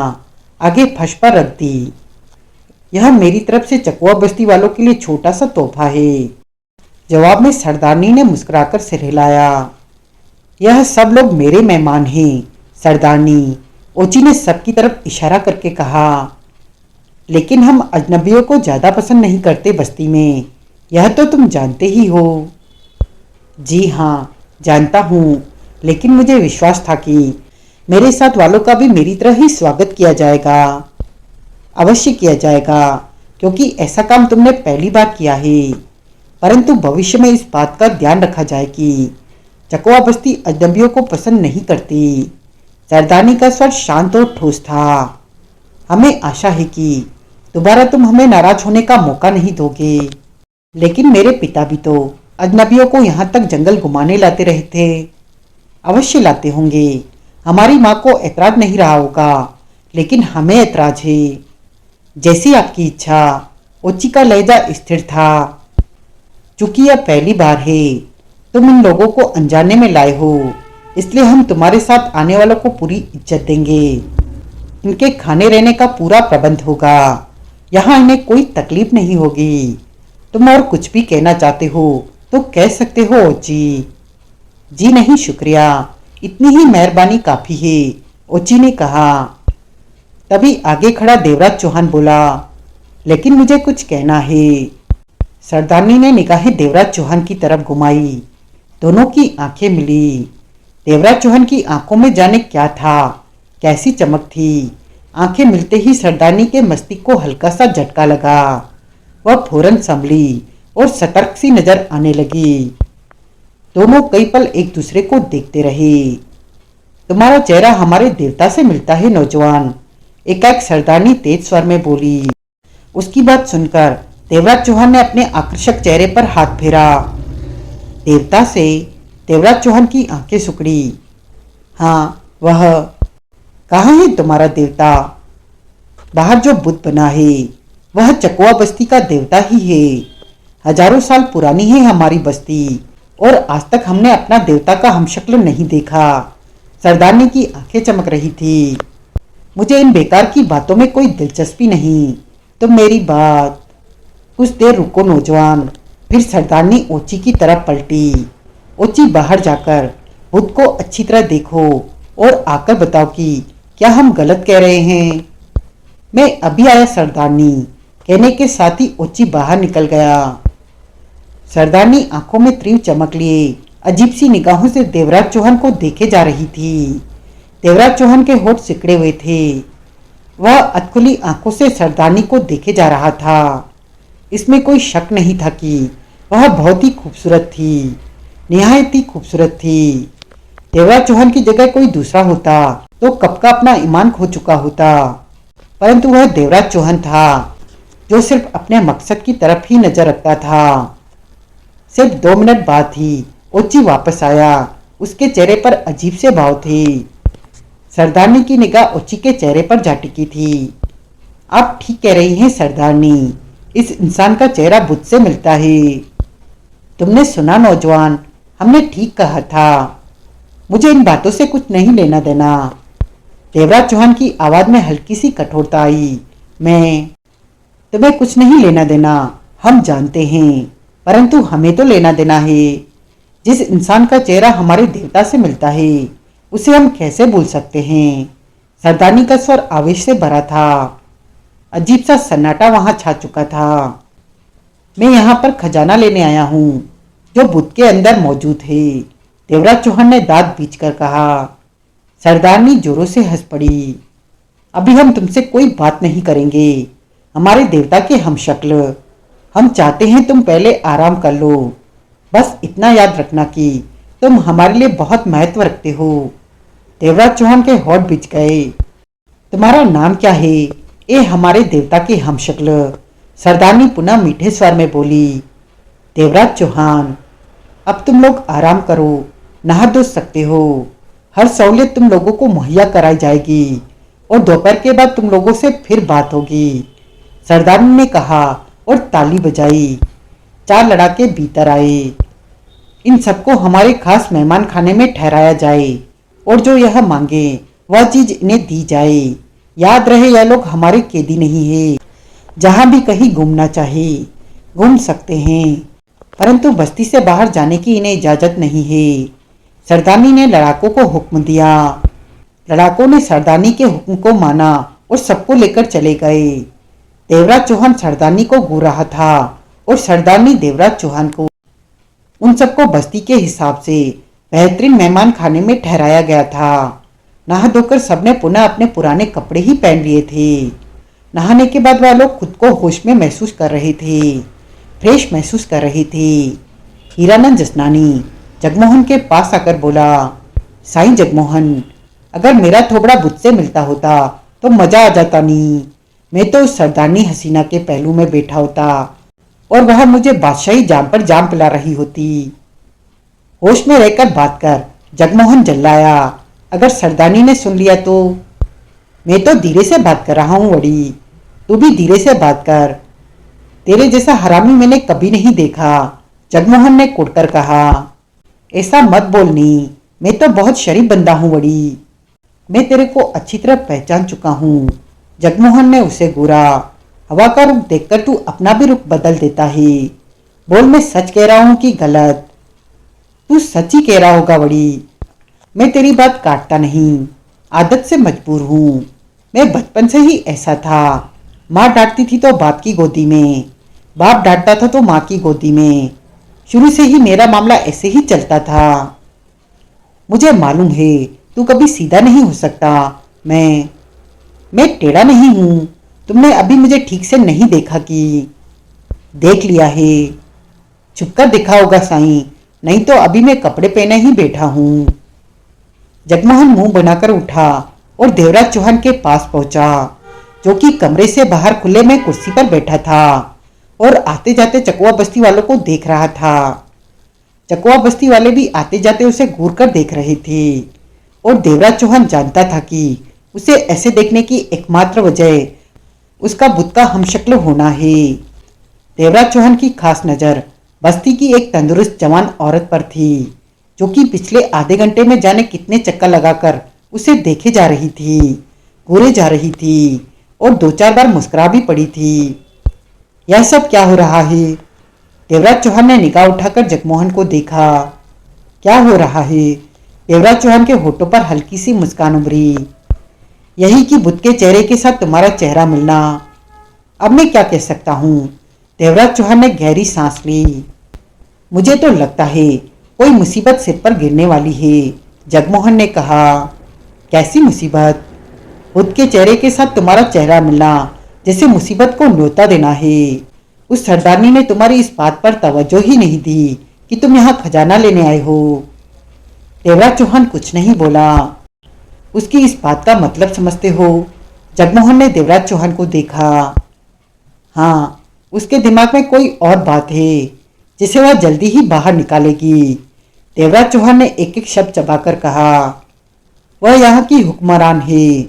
Speaker 1: आगे फर्श पर रख दी। यह मेरी तरफ से चकवा बस्ती वालों के लिए छोटा सा तोहफा है। जवाब में सरदारनी ने मुस्कुराकर सिर हिलाया। यह सब लोग मेरे मेहमान हैं सरदारनी, ओची ने सबकी तरफ इशारा करके कहा। लेकिन हम अजनबियों को ज्यादा पसंद नहीं करते बस्ती में, यह तो तुम जानते ही हो। जी हाँ, जानता हूँ, लेकिन मुझे विश्वास था कि मेरे साथ वालों का भी मेरी तरह ही स्वागत किया जाएगा। अवश्य किया जाएगा, क्योंकि ऐसा काम तुमने पहली बार किया है। परंतु भविष्य में इस बात का ध्यान रखा जाए कि चकवा बस्ती अजनबियों को पसंद नहीं करती। सरदारनी का स्वर शांत और ठोस था। हमें आशा है कि दोबारा तुम हमें नाराज होने का मौका नहीं दोगे। लेकिन मेरे पिता भी तो अजनबियों को यहाँ तक जंगल घुमाने लाते रहे थे। अवश्य लाते होंगे, हमारी माँ को ऐतराज नहीं रहा होगा, लेकिन हमें ऐतराज है। जैसी आपकी इच्छा, ओची का लहजा स्थिर था। चूंकि यह पहली बार है, तुम इन लोगों को अनजाने में लाए हो, इसलिए हम तुम्हारे साथ आने वालों को पूरी इज्जत देंगे। इनके खाने रहने का पूरा प्रबंध होगा, यहाँ इन्हें कोई तकलीफ नहीं होगी। तुम और कुछ भी कहना चाहते हो तो कह सकते हो ओची। जी नहीं, शुक्रिया, इतनी ही मेहरबानी काफी है, ओची ने कहा। तभी आगे खड़ा देवराज चौहान बोला, लेकिन मुझे कुछ कहना है। सरदारनी ने निगाहें देवराज चौहान की तरफ घुमाई। दोनों की आंखें मिली। देवराज चौहान की आंखों में जाने क्या था, कैसी चमक थी। आंखें मिलते ही सरदारनी के मस्तिष्क को हल्का सा झटका लगा। वह फौरन संभली और सतर्क सी नजर आने लगी। दोनों कई पल एक दूसरे को देखते रहे। तुम्हारा चेहरा हमारे देवता से मिलता है नौजवान, एकाएक सरदारनी तेज स्वर में बोली। उसकी बात सुनकर देवराज चौहान ने अपने आकर्षक चेहरे पर हाथ फेरा। देवता से? देवराज चौहान की आंखें सिकुड़ी। हाँ, वह। कहाँ है तुम्हारा देवता? बाहर जो बुद्ध बना है वह चकुआ बस्ती का देवता ही है। हजारों साल पुरानी है हमारी बस्ती और आज तक हमने अपना देवता का हमशक्ल नहीं देखा। सरदारनी की आंखें चमक रही थी। मुझे इन बेकार की बातों में कोई दिलचस्पी नहीं। तुम मेरी बात। कुछ देर रुको नौजवान। फिर सरदारनी ओची की तरफ पलटी। ओची, बाहर जाकर बुद्ध को अच्छी तरह देखो और आकर बताओ कि क्या हम गलत कह रहे हैं। मैं अभी आया सरदारनी, कहने के साथ ही ओची बाहर निकल गया। सरदारनी आंखों में तीव्र चमक लिए अजीब सी निगाहों से देवराज चौहान को देखे जा रही थी। देवराज चौहान के होठ सिकड़े हुए थे। वह अधखुली आंखों से सरदारनी को देखे जा रहा था। इसमें कोई शक नहीं था कि वह बहुत ही खूबसूरत थी, निहायत ही खूबसूरत थी। देवराज चौहान की जगह कोई दूसरा होता तो कब का अपना ईमान खो चुका होता, परंतु वह देवराज चौहान था जो सिर्फ अपने मकसद की तरफ ही नजर रखता था। सिर्फ 2 मिनट बाद ही ओची वापस आया। उसके चेहरे पर अजीब से भाव थे। सरदारनी की निगाह ओची के चेहरे पर जा टिकी थी। आप ठीक कह रही हैं सरदारनी, इस इंसान का चेहरा बुद्ध से मिलता है। तुमने सुना नौजवान, हमने ठीक कहा था। मुझे इन बातों से कुछ नहीं लेना देना। देवराज चौहान की आवाज में हल्की सी कठोरता आई। तुम्हें कुछ नहीं लेना देना, हम जानते हैं, परंतु हमें तो लेना देना है। जिस इंसान का चेहरा हमारे देवता से मिलता है उसे हम कैसे भूल सकते हैं। सरदारनी का स्वर आवेश से भरा था। अजीब सा सन्नाटा वहां छा चुका था। मैं यहाँ पर खजाना लेने आया हूँ जो बुद्ध के अंदर मौजूद है, देवराज चौहान ने दांत बींचकर कहा। सरदारनी जोरों से हंस पड़ी। अभी हम तुमसे कोई बात नहीं करेंगे, हमारे देवता के हमशक्ल। हम चाहते हैं तुम पहले आराम कर लो। बस इतना याद रखना कि तुम हमारे लिए बहुत महत्व रखते हो। देवराज चौहान के होठ बिछ गए। तुम्हारा नाम क्या है, ए हमारे देवता के हमशक्ल? सरदारनी पुनः मीठे स्वर में बोली। देवराज चौहान, अब तुम लोग आराम करो, नहा धो सकते हो। हर सहूलियत तुम लोगों को मुहैया कराई जाएगी और दोपहर के बाद तुम लोगों से फिर बात होगी, सरदारनी ने कहा और ताली बजाई। 4 लड़ाके भीतर आए। इन सबको हमारे खास मेहमान खाने में ठहराया जाए और जो यह मांगे वह चीज इन्हें दी जाए। याद रहे, यह लोग हमारे कैदी नहीं है। जहां भी कहीं घूमना चाहे घूम सकते हैं, परंतु बस्ती से बाहर जाने की इन्हें इजाजत नहीं है। सरदारनी ने लड़ाकों को हुक्म दिया। लड़ाकों ने सरदारनी के हुक्म को माना और सबको लेकर चले गए। देवराज चौहान सरदारनी को घूर रहा था और सरदारनी देवराज चौहान को। उन सबको बस्ती के हिसाब से बेहतरीन मेहमान खाने में ठहराया गया था। नहा धोकर सबने पुनः अपने पुराने कपड़े ही पहन लिए थे। नहाने के बाद वह लोग खुद को होश में महसूस कर रहे थे, फ्रेश महसूस कर रहे थे। हीरानंद जसनानी जगमोहन के पास आकर बोला, साईं जगमोहन, अगर मेरा थोबड़ा बुद्ध से मिलता होता तो मजा आ जाता नहीं। मैं तो उस सरदारनी हसीना के पहलू में बैठा होता और वह मुझे बादशाही जाम पर जाम पिला रही होती। होश में रहकर बात कर, जगमोहन जल्लाया। अगर सरदारनी ने सुन लिया तो? मैं तो धीरे से बात कर रहा हूँ वड़ी, तू भी धीरे से बात कर। तेरे जैसा हरामी मैंने कभी नहीं देखा, जगमोहन ने कुटकर कहा। ऐसा मत बोलनी, मैं तो बहुत शरीफ बंदा हूँ वड़ी। मैं तेरे को अच्छी तरह पहचान चुका हूँ, जगमोहन ने उसे घूरा। हवा का रुख देखकर तू अपना भी रुख बदल देता है। बोल, मैं सच कह रहा हूँ कि गलत? तू सच ही कह रहा होगा वड़ी। मैं तेरी बात काटता नहीं, आदत से मजबूर हूँ। मैं बचपन से ही ऐसा था। माँ डांटती थी तो बाप की गोदी में, बाप डांटता था तो माँ की गोदी में। शुरू से ही मेरा मामला ऐसे ही चलता था। मुझे मालूम है तू कभी सीधा नहीं हो सकता। मैं टेढ़ा नहीं हूं। तुमने अभी मुझे ठीक से नहीं देखा कि देख लिया है। छुपकर देखा होगा साईं, नहीं तो अभी मैं कपड़े पहने ही बैठा हूं। जगमोहन मुंह बनाकर उठा और देवराज चौहान के पास पहुंचा, जो कि कमरे से बाहर खुले में कुर्सी पर बैठा था और आते जाते चकवा बस्ती वालों को देख रहा था। चकवा बस्ती वाले भी आते जाते उसे घूर कर देख रहे थे और देवराज चौहान जानता था कि उसे ऐसे देखने की एकमात्र वजह उसका बुत का हमशक्ल होना है। देवराज चौहान की खास नज़र बस्ती की एक तंदुरुस्त जवान औरत पर थी, जो कि पिछले आधे घंटे में जाने कितने चक्कर लगाकर उसे देखे जा रही थी, घूरे जा रही थी और दो चार बार मुस्कुरा भी पड़ी थी। यह सब क्या हो रहा है? देवराज चौहान ने निगाह उठाकर जगमोहन को देखा। क्या हो रहा है? देवराज चौहान के होठों पर हल्की सी मुस्कान उभरी। यही कि बुत के चेहरे के साथ तुम्हारा चेहरा मिलना। अब मैं क्या कह सकता हूँ? देवराज चौहान ने गहरी सांस ली। मुझे तो लगता है कोई मुसीबत सिर पर गिरने वाली है, जगमोहन ने कहा। कैसी मुसीबत? बुत के चेहरे के साथ तुम्हारा चेहरा मिलना जैसे मुसीबत को न्योता देना है। उस सरदारनी ने तुम्हारी इस बात पर तवज्जो ही नहीं दी कि तुम यहाँ खजाना लेने आए हो। देवराज चौहान कुछ नहीं बोला। उसकी इस बात का मतलब समझते हो? जगमोहन ने देवराज चौहान को देखा। हाँ, उसके दिमाग में कोई और बात है जिसे वह जल्दी ही बाहर निकालेगी। देवराज चौहान ने एक एक शब्द चबाकर कहा। वह यहाँ की हुक्मरान है,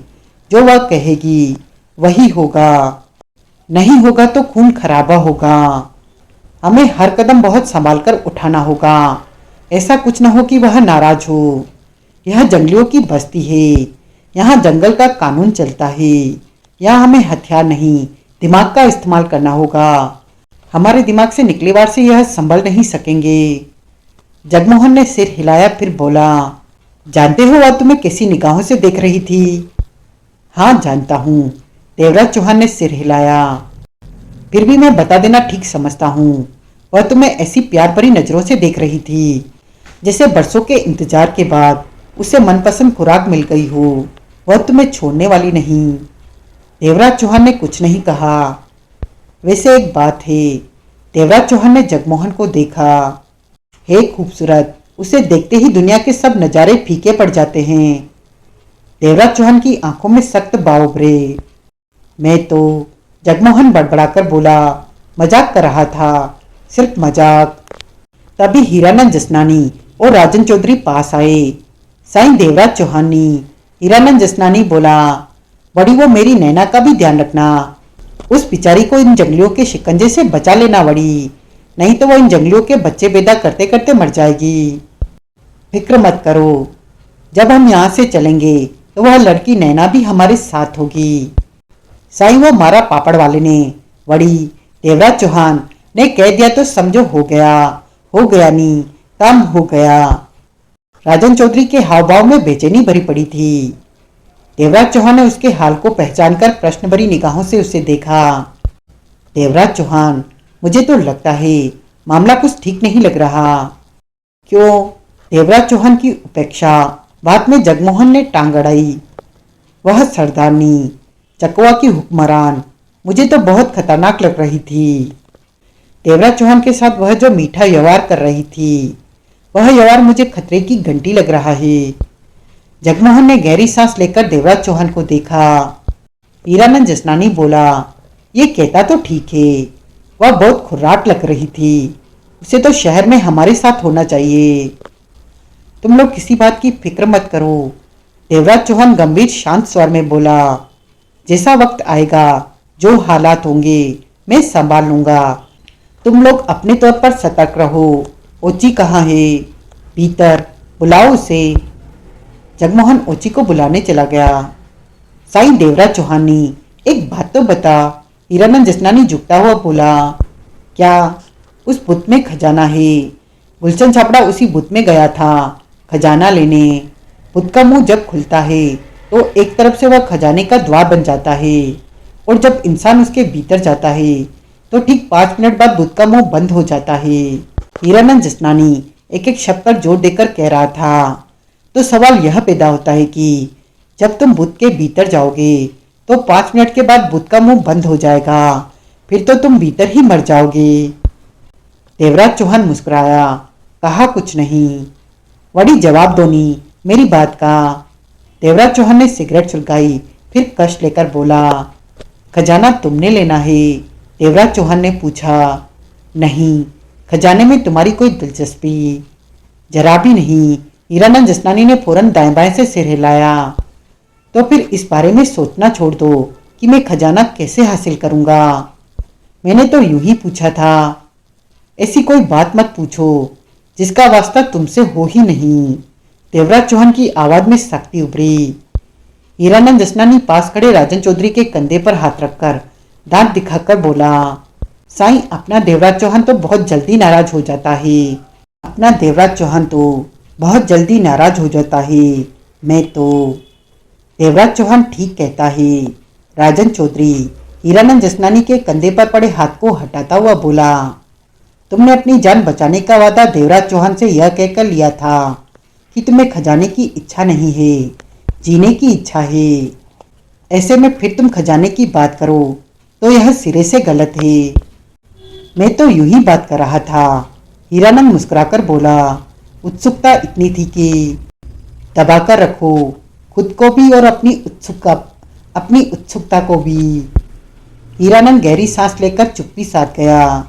Speaker 1: जो वह कहेगी वही होगा। नहीं होगा तो खून खराबा होगा। हमें हर कदम बहुत संभाल कर उठाना होगा। ऐसा कुछ न हो कि वह नाराज हो। यह जंगलियों की बस्ती है, यहाँ जंगल का कानून चलता है। यहाँ हमें हथियार नहीं, दिमाग का इस्तेमाल करना होगा। हमारे दिमाग से निकले वार से यह संभल नहीं सकेंगे। जगमोहन ने सिर हिलाया, फिर बोला। जानते हो वह तुम्हें कैसी निगाहों से देख रही थी? हाँ जानता हूँ, देवराज चौहान ने सिर हिलाया। फिर भी मैं बता देना ठीक समझता हूँ। वह तुम्हें ऐसी प्यार भरी नजरों से देख रही थी जैसे बरसों के इंतजार के बाद उसे मनपसंद खुराक मिल गई हो। वह तुम्हें छोड़ने वाली नहीं। देवराज चौहान ने कुछ नहीं कहा। वैसे एक बात है। देवराज चौहान ने जगमोहन को देखा। हे खूबसूरत, उसे देखते ही दुनिया के सब नज़ारे फीके पड़ जाते हैं। देवराज चौहान की आंखों में सख्त बाव उभरे। मैं तो, जगमोहन बड़बड़ाकर बोला, मजाक कर रहा था, सिर्फ मजाक। तभी हीरानंद जसनानी और राजन चौधरी पास आए। साईं देवराज चौहानी। हीरानंद जसनानी बोला, बड़ी वो मेरी नैना का भी ध्यान रखना। उस बिचारी को इन जंगलियों के शिकंजे से बचा लेना बड़ी, नहीं तो वो इन जंगलियों के बच्चे पैदा करते करते मर जाएगी। फिक्र मत करो, जब हम यहाँ से चलेंगे तो वह लड़की नैना भी हमारे साथ होगी। साईं वो मारा पापड़ वाले ने, बड़ी देवराज चौहान ने कह दिया तो समझो हो गया नहीं, काम हो गया। राजन चौधरी के हाव भाव में बेचैनी भरी पड़ी थी। देवराज चौहान ने उसके हाल को पहचानकर प्रश्न भरी निगाहों से उसे देखा। देवराज चौहान, मुझे तो लगता है मामला कुछ ठीक नहीं लग रहा। क्यों? देवराज चौहान की उपेक्षा बात में जगमोहन ने टांग अड़ाई। वह सरदारनी, चकवा की हुक्मरान, मुझे तो बहुत खतरनाक लग रही थी। देवराज चौहान के साथ वह जो मीठा व्यवहार कर रही थी, वह व्यवहार मुझे खतरे की घंटी लग रहा है। जगमोहन ने गहरी सांस लेकर देवराज चौहान को देखा। हीरानंद जसनानी बोला, ये कहता तो ठीक है, वह बहुत खुर्राट लग रही थी। उसे तो शहर में हमारे साथ होना चाहिए। तुम लोग किसी बात की फिक्र मत करो, देवराज चौहान गंभीर शांत स्वर में बोला। जैसा वक्त आएगा, जो हालात होंगे, मैं संभाल लूंगा। तुम लोग अपने तौर पर सतर्क रहो। ओची कहाँ है? भीतर, बुलाओ उसे। जगमोहन ओची को बुलाने चला गया। साईं देवराज चौहानी, एक बात तो बता, हीरानंद जसनानी झुकता हुआ बोला। क्या? उस बुत में खजाना है। गुलशन छापड़ा उसी बुत में गया था खजाना लेने। बुत का मुंह जब खुलता है तो एक तरफ से वह खजाने का द्वार बन जाता है और जब इंसान उसके भीतर जाता है तो ठीक 5 मिनट बाद बुद्ध का मुंह बंद हो जाता है। हीरानंद जसनानी एक एक शब्द पर जोर देकर कह रहा था। तो सवाल यह पैदा होता है कि जब तुम बुद्ध के भीतर जाओगे तो 5 मिनट के बाद बुद्ध का मुंह बंद हो जाएगा, फिर तो तुम भीतर ही मर जाओगे। देवराज चौहान मुस्कुराया, कहा कुछ नहीं। वड़ी जवाब दो नी मेरी बात का। देवराज चौहान ने सिगरेट सुलगाई, फिर कश लेकर बोला, खजाना तुमने लेना है? देवराज चौहान ने पूछा। नहीं, खजाने में तुम्हारी कोई दिलचस्पी? जरा भी नहीं। हीरानंद जसनानी ने फौरन दाएं बाएं से सिर हिलाया। तो फिर इस बारे में सोचना छोड़ दो कि मैं खजाना कैसे हासिल करूंगा। मैंने तो यूं ही पूछा था। ऐसी कोई बात मत पूछो जिसका वास्ता तुमसे हो ही नहीं। देवराज चौहान की आवाज में सख्ती उभरी। हीरानंद जसनानी पास खड़े राजन चौधरी के कंधे पर हाथ रखकर दांत दिखाकर बोला, साईं, अपना देवराज चौहान तो बहुत जल्दी नाराज हो जाता है। अपना देवराज चौहान तो बहुत जल्दी नाराज हो जाता है। मैं तो। देवराज चौहान ठीक कहता है। राजन चौधरी हीरानंद जसनानी के कंधे पर पड़े हाथ को हटाता हुआ बोला, तुमने अपनी जान बचाने का वादा देवराज चौहान से यह कहकर लिया था कि तुम्हें खजाने की इच्छा नहीं है, जीने की इच्छा है। ऐसे में फिर तुम खजाने की बात करो तो यह सिरे से गलत है। मैं तो यूं ही बात कर रहा था। हीरानंद मुस्कुराकर बोला, उत्सुकता इतनी थी कि दबाकर रखो, खुद को भी और अपनी उत्सुकता को भी। हीरानंद गहरी सांस लेकर चुप्पी साध गया।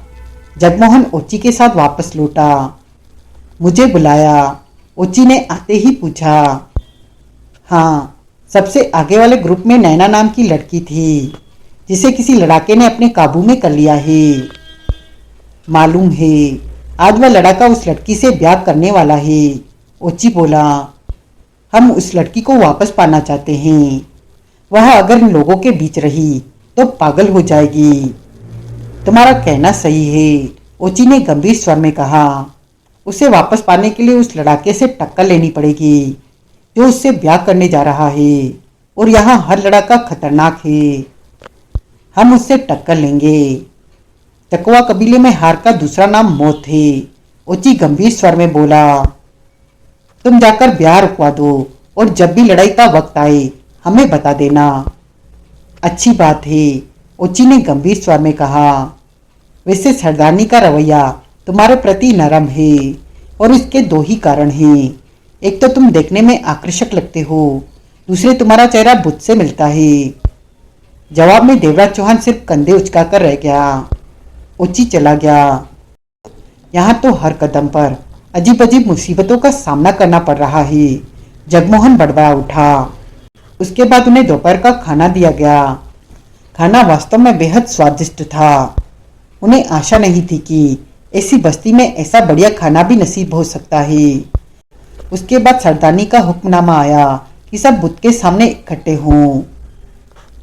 Speaker 1: जगमोहन ओची के साथ वापस लौटा। मुझे बुलाया? ओची ने आते ही पूछा। हाँ, सबसे आगे वाले ग्रुप में नैना नाम की लड़की थी जिसे किसी लड़ाके ने अपने काबू में कर लिया है। मालूम है, आज वह लड़ाका उस लड़की से ब्याह करने वाला है। ओची बोला, हम उस लड़की को वापस पाना चाहते हैं। वह अगर इन लोगों के बीच रही तो पागल हो जाएगी। तुम्हारा कहना सही है, ओची ने गंभीर स्वर में कहा। उसे वापस पाने के लिए उस लड़ाके से टक्कर लेनी पड़ेगी जो उससे ब्याह करने जा रहा है, और यहाँ हर लड़ाका खतरनाक है। हम उससे टक्कर लेंगे। चकवा कबीले में हार का दूसरा नाम मौत है। ओची गंभीर स्वर में बोला, तुम जाकर ब्याह रुकवा दो और जब भी लड़ाई का वक्त आए हमें बता देना। अच्छी बात है, ओची ने गंभीर स्वर में कहा। वैसे सरदारनी का रवैया तुम्हारे प्रति नरम है और इसके दो ही कारण हैं। एक तो तुम देखने में आकर्षक लगते हो, दूसरे तुम्हारा चेहरा बुद्ध से मिलता है। जवाब में देवराज चौहान सिर्फ कंधे उचकाकर रह गया। ओची चला गया। यहाँ तो हर कदम पर अजीब अजीब मुसीबतों का सामना करना पड़ रहा है। जगमोहन बड़बड़ा उठा। उसके बाद उन्हें दोपहर का खाना दिया गया। खाना वास्तव में बेहद स्वादिष्ट था। उन्हें आशा नहीं थी कि ऐसी बस्ती में ऐसा बढ़िया खाना भी नसीब हो सकता है। उसके बाद सरदारनी का हुक्मनामा आया कि सब बुद्ध के सामने इकट्ठे हों।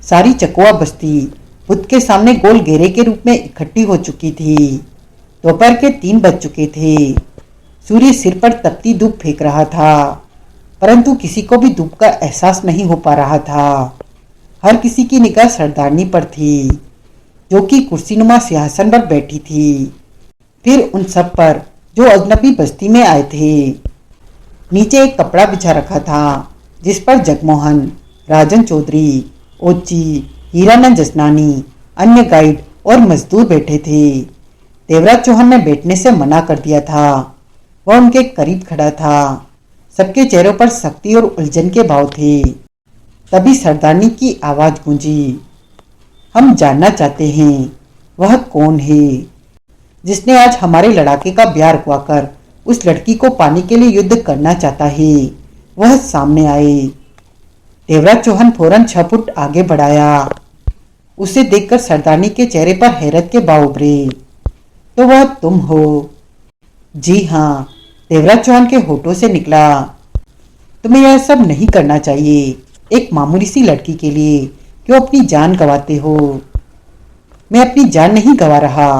Speaker 1: सारी चकवा बस्ती बुद्ध के सामने गोल घेरे के रूप में इकट्ठी हो चुकी थी। दोपहर के 3 बज चुके थे। सूर्य सिर पर तपती धूप फेंक रहा था, परंतु किसी को भी धूप का एहसास नहीं हो पा रहा था। हर किसी की निगाह सरदारनी पर थी, जो कि कुर्सीनुमा सिंहासन पर बैठी थी। फिर उन सब पर जो अजनबी बस्ती में आए थे। नीचे एक कपड़ा बिछा रखा था जिस पर जगमोहन, राजन चौधरी, ओची, हीरानंद जसनानी, अन्य गाइड और मजदूर बैठे थे। देवराज चौहान ने बैठने से मना कर दिया था। वह उनके करीब खड़ा था। सबके चेहरों पर सख्ती और उलझन के भाव थे। तभी सरदारनी की आवाज गूंजी, हम जानना चाहते हैं वह कौन है जिसने आज हमारे लड़ाके का ब्याह रुकवाकर उस लड़की को पाने के लिए युद्ध करना चाहता है। वह सामने आए। देवराज चौहान फौरन 6 फुट आगे बढ़ाया। उसे देखकर सरदारनी के चेहरे पर हैरत के भाव उभरे। तो वह तुम हो? जी हाँ, देवराज चौहान के होठों से निकला। तुम्हें यह सब नहीं करना चाहिए। एक मामूली सी लड़की के लिए क्यों अपनी जान गंवाते हो? मैं अपनी जान नहीं गंवा रहा,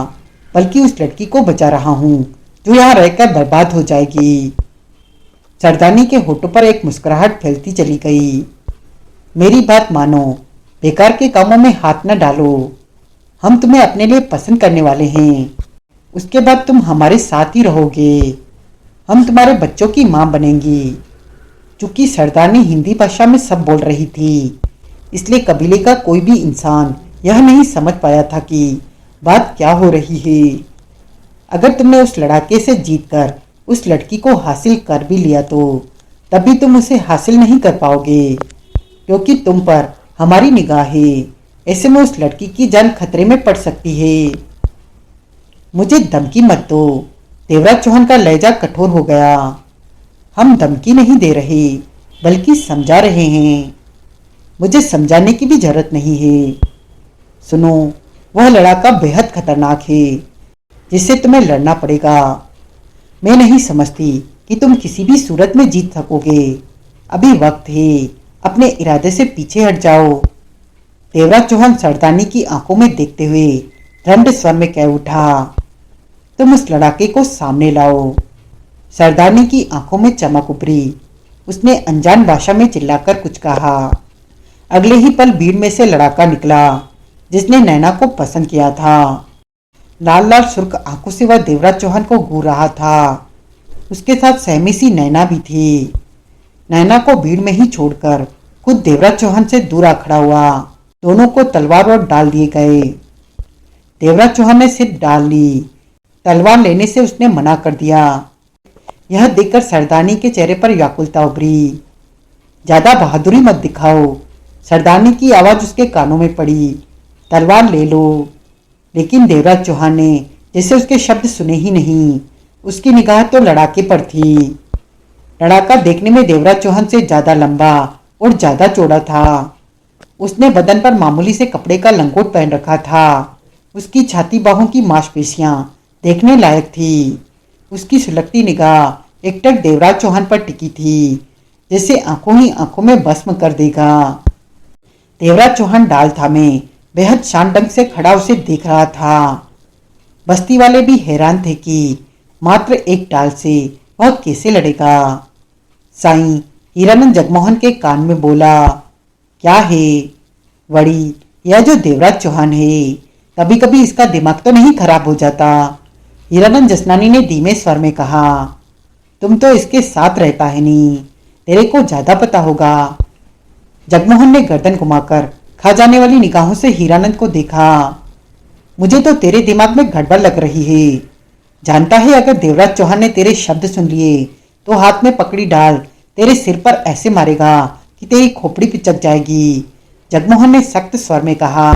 Speaker 1: बल्कि उस लड़की को बचा रहा हूँ जो यहाँ रहकर बर्बाद हो जाएगी। सरदारनी के होठों पर एक मुस्कुराहट फैलती चली गई। मेरी बात मानो, बेकार के कामों में हाथ न डालो। हम तुम्हें अपने लिए पसंद करने वाले हैं। उसके बाद तुम हमारे साथ ही रहोगे। हम तुम्हारे बच्चों की मां बनेंगी। चूंकि सरदारनी हिंदी भाषा में सब बोल रही थी, इसलिए कबीले का कोई भी इंसान यह नहीं समझ पाया था कि बात क्या हो रही है। अगर तुमने उस लड़ाके से जीतकर उस लड़की को हासिल कर भी लिया तो तब भी तुम उसे हासिल नहीं कर पाओगे, क्योंकि तुम पर हमारी निगाह है। ऐसे में उस लड़की की जान खतरे में पड़ सकती है। मुझे धमकी मत दो। देवराज चौहान का लहजा कठोर हो गया। हम धमकी नहीं दे रहे, बल्कि समझा रहे हैं। मुझे समझाने की भी जरूरत नहीं है। सुनो, वह लड़ाका बेहद खतरनाक है, जिससे तुम्हें लड़ना पड़ेगा। मैं नहीं समझती कि तुम किसी भी सूरत में जीत सकोगे। अभी वक्त है, अपने इरादे से पीछे हट जाओ। देवराज चौहान सरदारनी की आंखों में देखते हुए दृढ़ स्वर में कह उठा, तुम उस लड़ाके को सामने लाओ। सरदारनी की आंखों में चमक उभरी। उसने अनजान भाषा में चिल्लाकर कुछ कहा। अगले ही पल भीड़ में से लड़ाका निकला, जिसने नैना को पसंद किया था। लाल लाल सुर्ख आंखों से वह देवराज चौहान को घूर रहा था। उसके साथ सहमी सी नैना भी थी। नैना को भीड़ में ही छोड़कर खुद देवराज चौहान से दूर आ खड़ा हुआ। दोनों को तलवार और डाल दिए गए। देवराज चौहान ने सिर्फ डाल ली, तलवार लेने से उसने मना कर दिया। यह देखकर सरदारनी के चेहरे पर व्याकुलता उभरी। ज्यादा बहादुरी मत दिखाओ। सरदारनी की आवाज उसके कानों में पड़ी, तलवार ले लो। लेकिन देवराज चौहान ने जैसे उसके शब्द सुने ही नहीं। उसकी निगाह तो लड़ाके पर थी। लड़ाका देखने में देवराज चौहान से ज्यादा लंबा और ज्यादा चौड़ा था। उसने बदन पर मामूली से कपड़े का लंगोट पहन रखा था। उसकी छाती बाहों की मांसपेशियां देखने लायक थी। उसकी सुलगती निगाह एकटक देवराज चौहान पर टिकी थी, जैसे आंखों ही आंखों में भस्म कर देगा। देवराज चौहान डाल थामे बेहद शांत ढंग से खड़ा उसे देख रहा था। बस्ती वाले भी हैरान थे कि मात्र एक डाल से वह कैसे लड़ेगा। साईं हीरानंद जगमोहन के कान में बोला, क्या है वड़ी, यह जो देवराज चौहान है, कभी कभी इसका दिमाग तो नहीं खराब हो जाता। हीरानंद जसनानी ने धीमे स्वर में कहा, तुम तो इसके साथ रहता है नहीं, तेरे को ज्यादा पता होगा। जगमोहन ने गर्दन घुमाकर खा जाने वाली निगाहों से हीरानंद को देखा। मुझे तो तेरे दिमाग में गड़बड़ लग रही है। जानता है अगर देवराज चौहान ने तेरे शब्द सुन लिए तो हाथ में पकड़ी डाल तेरे सिर पर ऐसे मारेगा कि तेरी खोपड़ी पिचक जाएगी। जगमोहन ने सख्त स्वर में कहा।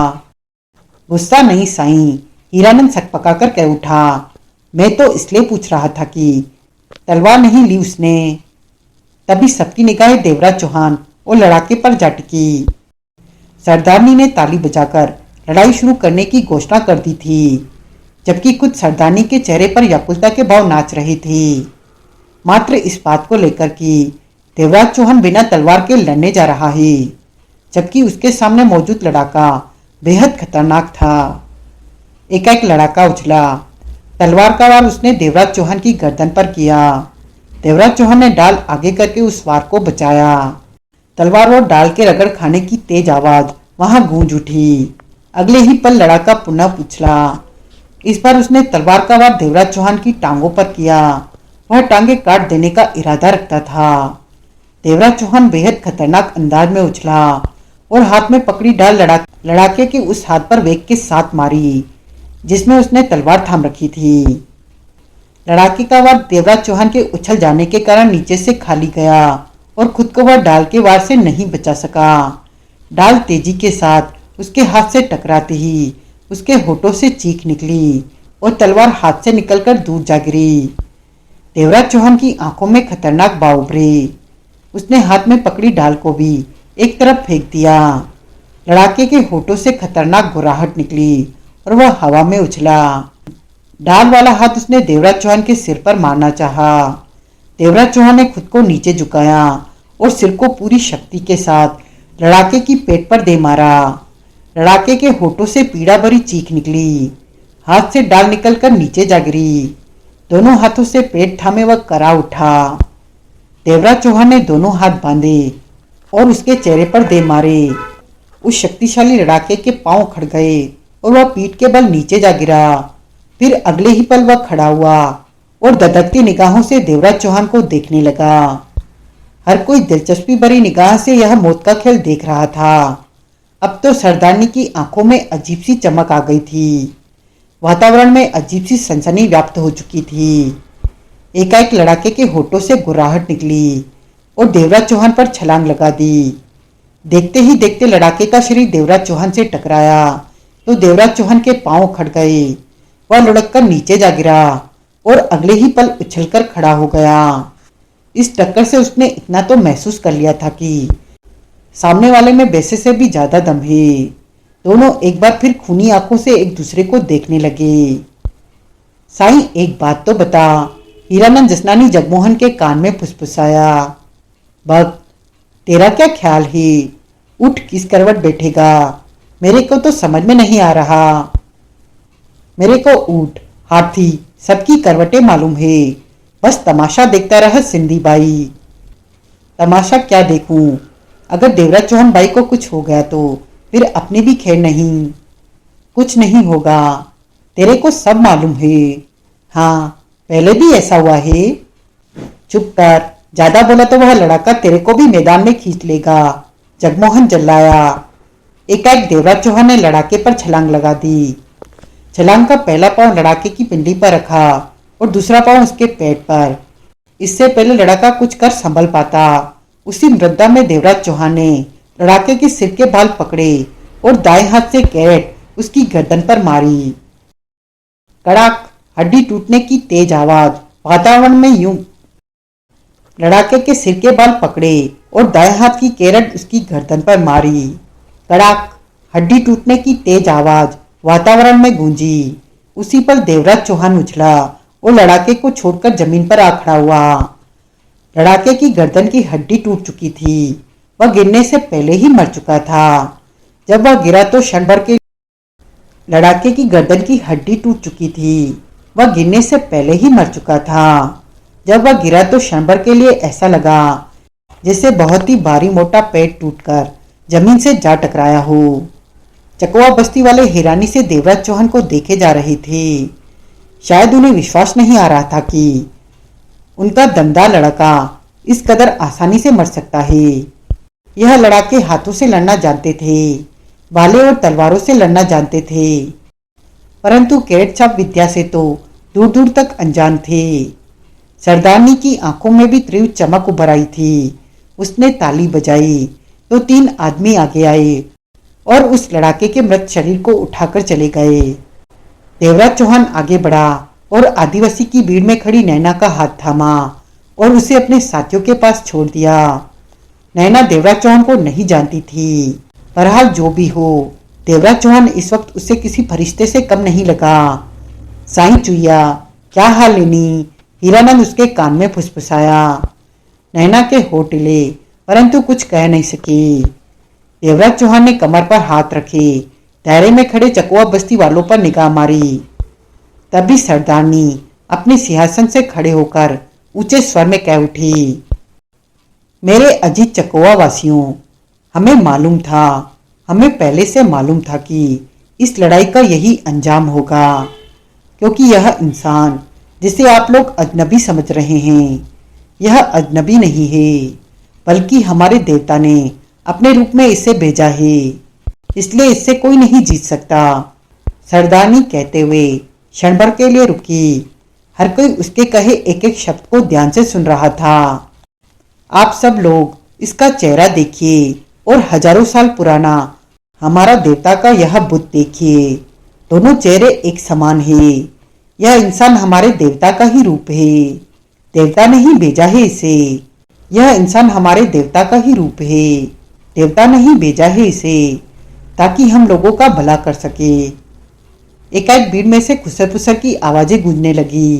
Speaker 1: गुस्सा नहीं साईं, हीरानंद सकपकाकर कह उठा। मैं तो इसलिए पूछ रहा था कि तलवार नहीं ली उसने। तभी सबकी निगाहें देवराज चौहान और लड़ाके पर जा टिकी। सरदारनी ने ताली बजाकर लड़ाई शुरू करने की घोषणा कर दी थी, जबकि खुद सरदारनी के चेहरे पर व्याकुलता के भाव नाच रहे थे, मात्र इस बात को लेकर कि देवराज चौहान बिना तलवार के लड़ने जा रहा है, जबकि उसके सामने मौजूद लड़ाका बेहद खतरनाक था। एकाएक लड़ाका उछला। तलवार का वार उसने देवराज चौहान की गर्दन पर किया। देवराज चौहान ने डाल आगे करके उस वार को बचाया। तलवार और डाल के रगड़ खाने की तेज आवाज वहां गूंज उठी। अगले ही पल लड़ाका पुनः उछला। इस बार उसने तलवार का वार देवराज चौहान की टांगों पर किया। वह टांगे काट देने का इरादा रखता था। देवराज चौहान बेहद खतरनाक अंदाज में उछला और हाथ में पकड़ी डाल लड़ाके के उस हाथ पर वेग के साथ मारी जिसमें उसने तलवार थाम रखी थी। लड़ाके का वार देवराज चौहान के उछल जाने के कारण नीचे से खाली गया और खुद को वह डाल के वार से नहीं बचा सका। डाल तेजी के साथ उसके हाथ से टकराते ही उसके होठों से चीख निकली और तलवार हाथ से निकलकर दूर जा गिरी। देवराज चौहान की आंखों में खतरनाक भाव उभरे। उसने हाथ में पकड़ी डाल को भी एक तरफ फेंक दिया। लड़ाके के होठों से खतरनाक गुर्राहट निकली और वह हवा में उछला। डाल वाला हाथ उसने देवराज चौहान के सिर पर मारना चाहा। देवराज चौहान ने खुद को नीचे झुकाया और सिर को पूरी शक्ति के साथ लड़ाके की पेट पर दे मारा। लड़ाके के होठों से पीड़ा भरी चीख निकली। हाथ से डाल निकलकर नीचे जा गिरी। दोनों हाथों से पेट थामे वह करा उठा। देवराज चौहान ने दोनों हाथ बांधे और उसके चेहरे पर दे मारे। उस शक्तिशाली लड़ाके के पांव खड़ गए और वह पीठ के बल नीचे जा गिरा। फिर अगले ही पल वह खड़ा हुआ और धधकती निगाहों से देवराज चौहान को देखने लगा। हर कोई दिलचस्पी भरी निगाह से यह मौत का खेल देख रहा था। अब तो सरदारनी की आंखों में अजीब सी चमक आ गई थी। वातावरण में अजीब सी सनसनी व्याप्त हो चुकी थी। एकाएक लड़ाके के होठों से गुर्राहट निकली और देवराज चौहान पर छलांग लगा दी। देखते ही देखते लड़ाके का शरीर देवराज चौहान से टकराया तो देवराज चौहान के पांव खड़ गए। वह लुढ़क कर नीचे जा गिरा और अगले ही पल उछलकर खड़ा हो गया। इस टक्कर से उसने इतना तो महसूस कर लिया था कि सामने वाले में वैसे से भी ज्यादा दम है। दोनों एक बार फिर खूनी आंखों से एक दूसरे को देखने लगे। साईं, एक बात तो बता, हीरानंद जसनानी जगमोहन के कान में फुसफुसाया। भक्त, तेरा क्या ख्याल है? उठ, किस करवट बैठेगा? मेरे को तो समझ में नहीं आ रहा। मेरे को ऊँट, हाथी सबकी करवटें मालूम है। बस तमाशा देखता रह सिंधी बाई। तमाशा क्या देखूं? अगर देवराज चौहान बाई को कुछ हो गया तो फिर अपनी भी खैर नहीं। कुछ नहीं होगा, तेरे को सब मालूम है। हाँ, पहले भी ऐसा हुआ है। चुप कर, ज्यादा बोला तो वह लड़ाका तेरे को भी मैदान में खींच लेगा। जगमोहन चिल्लाया। एकाएक देवराज चौहान ने लड़ाके पर छलांग लगा दी। छलांग का पहला पांव लड़ाके की पिंडी पर रखा और दूसरा पांव उसके पेट पर। इससे पहले लड़ाका कुछ कर संभल पाता, उसी मृदा में देवराज चौहान ने लड़ाके के सिर के बाल पकड़े और दाएं हाथ से कैरेट उसकी गर्दन पर मारी। कड़ाक, हड्डी टूटने की तेज आवाज वातावरण में यूं। लड़ाके के सिर के बाल पकड़े और दाएं हाथ की कैरेट उसकी गर्दन पर मारी। कड़ाक, हड्डी टूटने की तेज आवाज वातावरण में गूंजी। उसी पर देवराज चौहान उछला और लड़ाके को छोड़कर जमीन पर आ खड़ा हुआ। लड़ाके की गर्दन की हड्डी टूट चुकी थी। वह गिरने से पहले ही मर चुका था। जब वह गिरा तो क्षण भर के लड़ाके की गर्दन की हड्डी टूट चुकी थी। वह गिरने से पहले ही मर चुका था। जब वह गिरा तो क्षण भर के लिए ऐसा लगा जैसे बहुत ही भारी मोटा पेट टूटकर जमीन से जा टकराया हो। चकवा बस्ती वाले हिरानी से देवराज चौहान को देखे जा रहे थे। शायद उन्हें विश्वास नहीं आ रहा था कि उनका दमदार लड़का इस कदर आसानी से मर सकता है। यह लड़ाके हाथों से लड़ना जानते थे, भाले और तलवारों से लड़ना जानते थे, परंतु कैरेट छाप विद्या से तो दूर दूर तक अनजान थे। सरदारनी की आंखों में भी तीव्र चमक उभर आई थी। उसने ताली बजाई तो 3 आदमी आगे आए और उस लड़ाके के मृत शरीर को उठाकर चले गए। देवराज चौहान आगे बढ़ा और आदिवासी की भीड़ में खड़ी नैना का हाथ थामा और उसे अपने साथियों के पास छोड़ दिया। नैना देवराज चौहान को नहीं जानती थी। बहरहाल जो भी हो, देवराज चौहान इस वक्त उसे किसी फरिश्ते से कम नहीं लगा। साईं चुईया, क्या हाल लेनी? हीरानंद उसके कान में फुसफुसाया। नैना के होठ हिले परंतु कुछ कह नहीं सकी। देवराज चौहान ने कमर पर हाथ रखे, दायरे में खड़े चकवा बस्ती वालों पर निगाह मारी। तभी सरदारनी अपने सिंहासन से खड़े होकर ऊंचे स्वर में कह उठी, मेरे अजीत चकवा वासियों, हमें मालूम था, हमें पहले से मालूम था कि इस लड़ाई का यही अंजाम होगा, क्योंकि यह इंसान जिसे आप लोग अजनबी समझ रहे हैं, यह अजनबी नहीं है, बल्कि हमारे देवता ने अपने रूप में इसे भेजा है, इसलिए इससे कोई नहीं जीत सकता। सरदारनी कहते हुए क्षण भर के लिए रुकी। हर कोई उसके कहे एक एक शब्द को ध्यान से सुन रहा था। आप सब लोग इसका चेहरा देखिए और हजारों साल पुराना हमारा देवता का यह बुत देखिए। दोनों चेहरे एक समान है। यह इंसान हमारे देवता का ही रूप है। देवता ने ही भेजा है इसे। यह इंसान हमारे देवता का ही रूप है। देवता ने ही भेजा है इसे ताकि हम लोगों का भला कर सके। एकाएक भीड़ में से खुसर फुसर की आवाजें गूंजने लगी।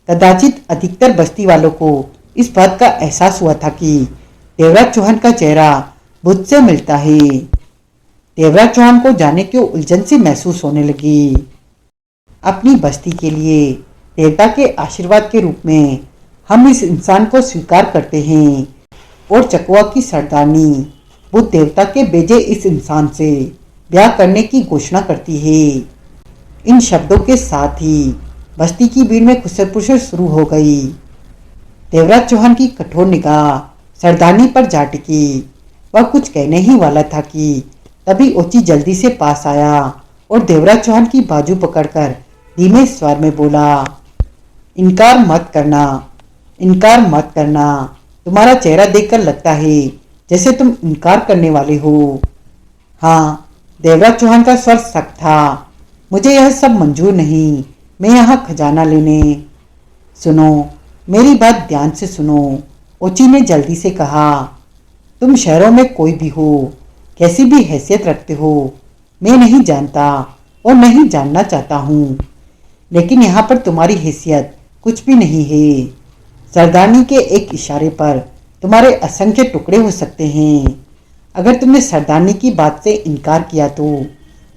Speaker 1: कदाचित अधिकतर बस्ती वालों को इस बात का एहसास हुआ था कि देवराज चौहान का चेहरा बुद्ध से मिलता है। देवराज चौहान को जाने की उलझन सी महसूस होने लगी। अपनी बस्ती के लिए देवता के आशीर्वाद के रूप में हम इस इंसान को स्वीकार करते हैं और चकवा की सरदारनी वो देवता के भेजे इस इंसान से ब्याह करने की घोषणा करती है। इन शब्दों के साथ ही बस्ती की भीड़ में खुसर-पुसर शुरू हो गई। देवराज चौहान की कठोर निगाह सरदारनी पर जा टिकी। वह कुछ कहने ही वाला था कि तभी ओची जल्दी से पास आया और देवराज चौहान की बाजू पकड़कर धीमे स्वर में बोला, इनकार मत करना, इनकार मत करना। तुम्हारा चेहरा देखकर लगता है जैसे तुम इनकार करने वाले हो। हाँ, देवराज चौहान का स्वर सख्त था। मुझे यह सब मंजूर नहीं, मैं यहाँ खजाना लेने। सुनो, मेरी बात ध्यान से सुनो, ओची ने जल्दी से कहा। तुम शहरों में कोई भी हो, कैसी भी हैसियत रखते हो, मैं नहीं जानता और नहीं जानना चाहता हूँ, लेकिन यहाँ पर तुम्हारी हैसियत कुछ भी नहीं है। सरदारनी के एक इशारे पर तुम्हारे असंख्य टुकड़े हो सकते हैं। अगर तुमने सरदारनी की बात से इनकार किया तो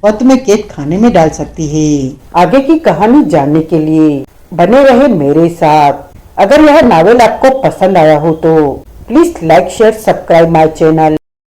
Speaker 1: वह तुम्हें कैद खाने में डाल सकती है। आगे की कहानी जानने के लिए बने रहे मेरे साथ। अगर यह नावल आपको पसंद आया हो तो please like share subscribe my channel.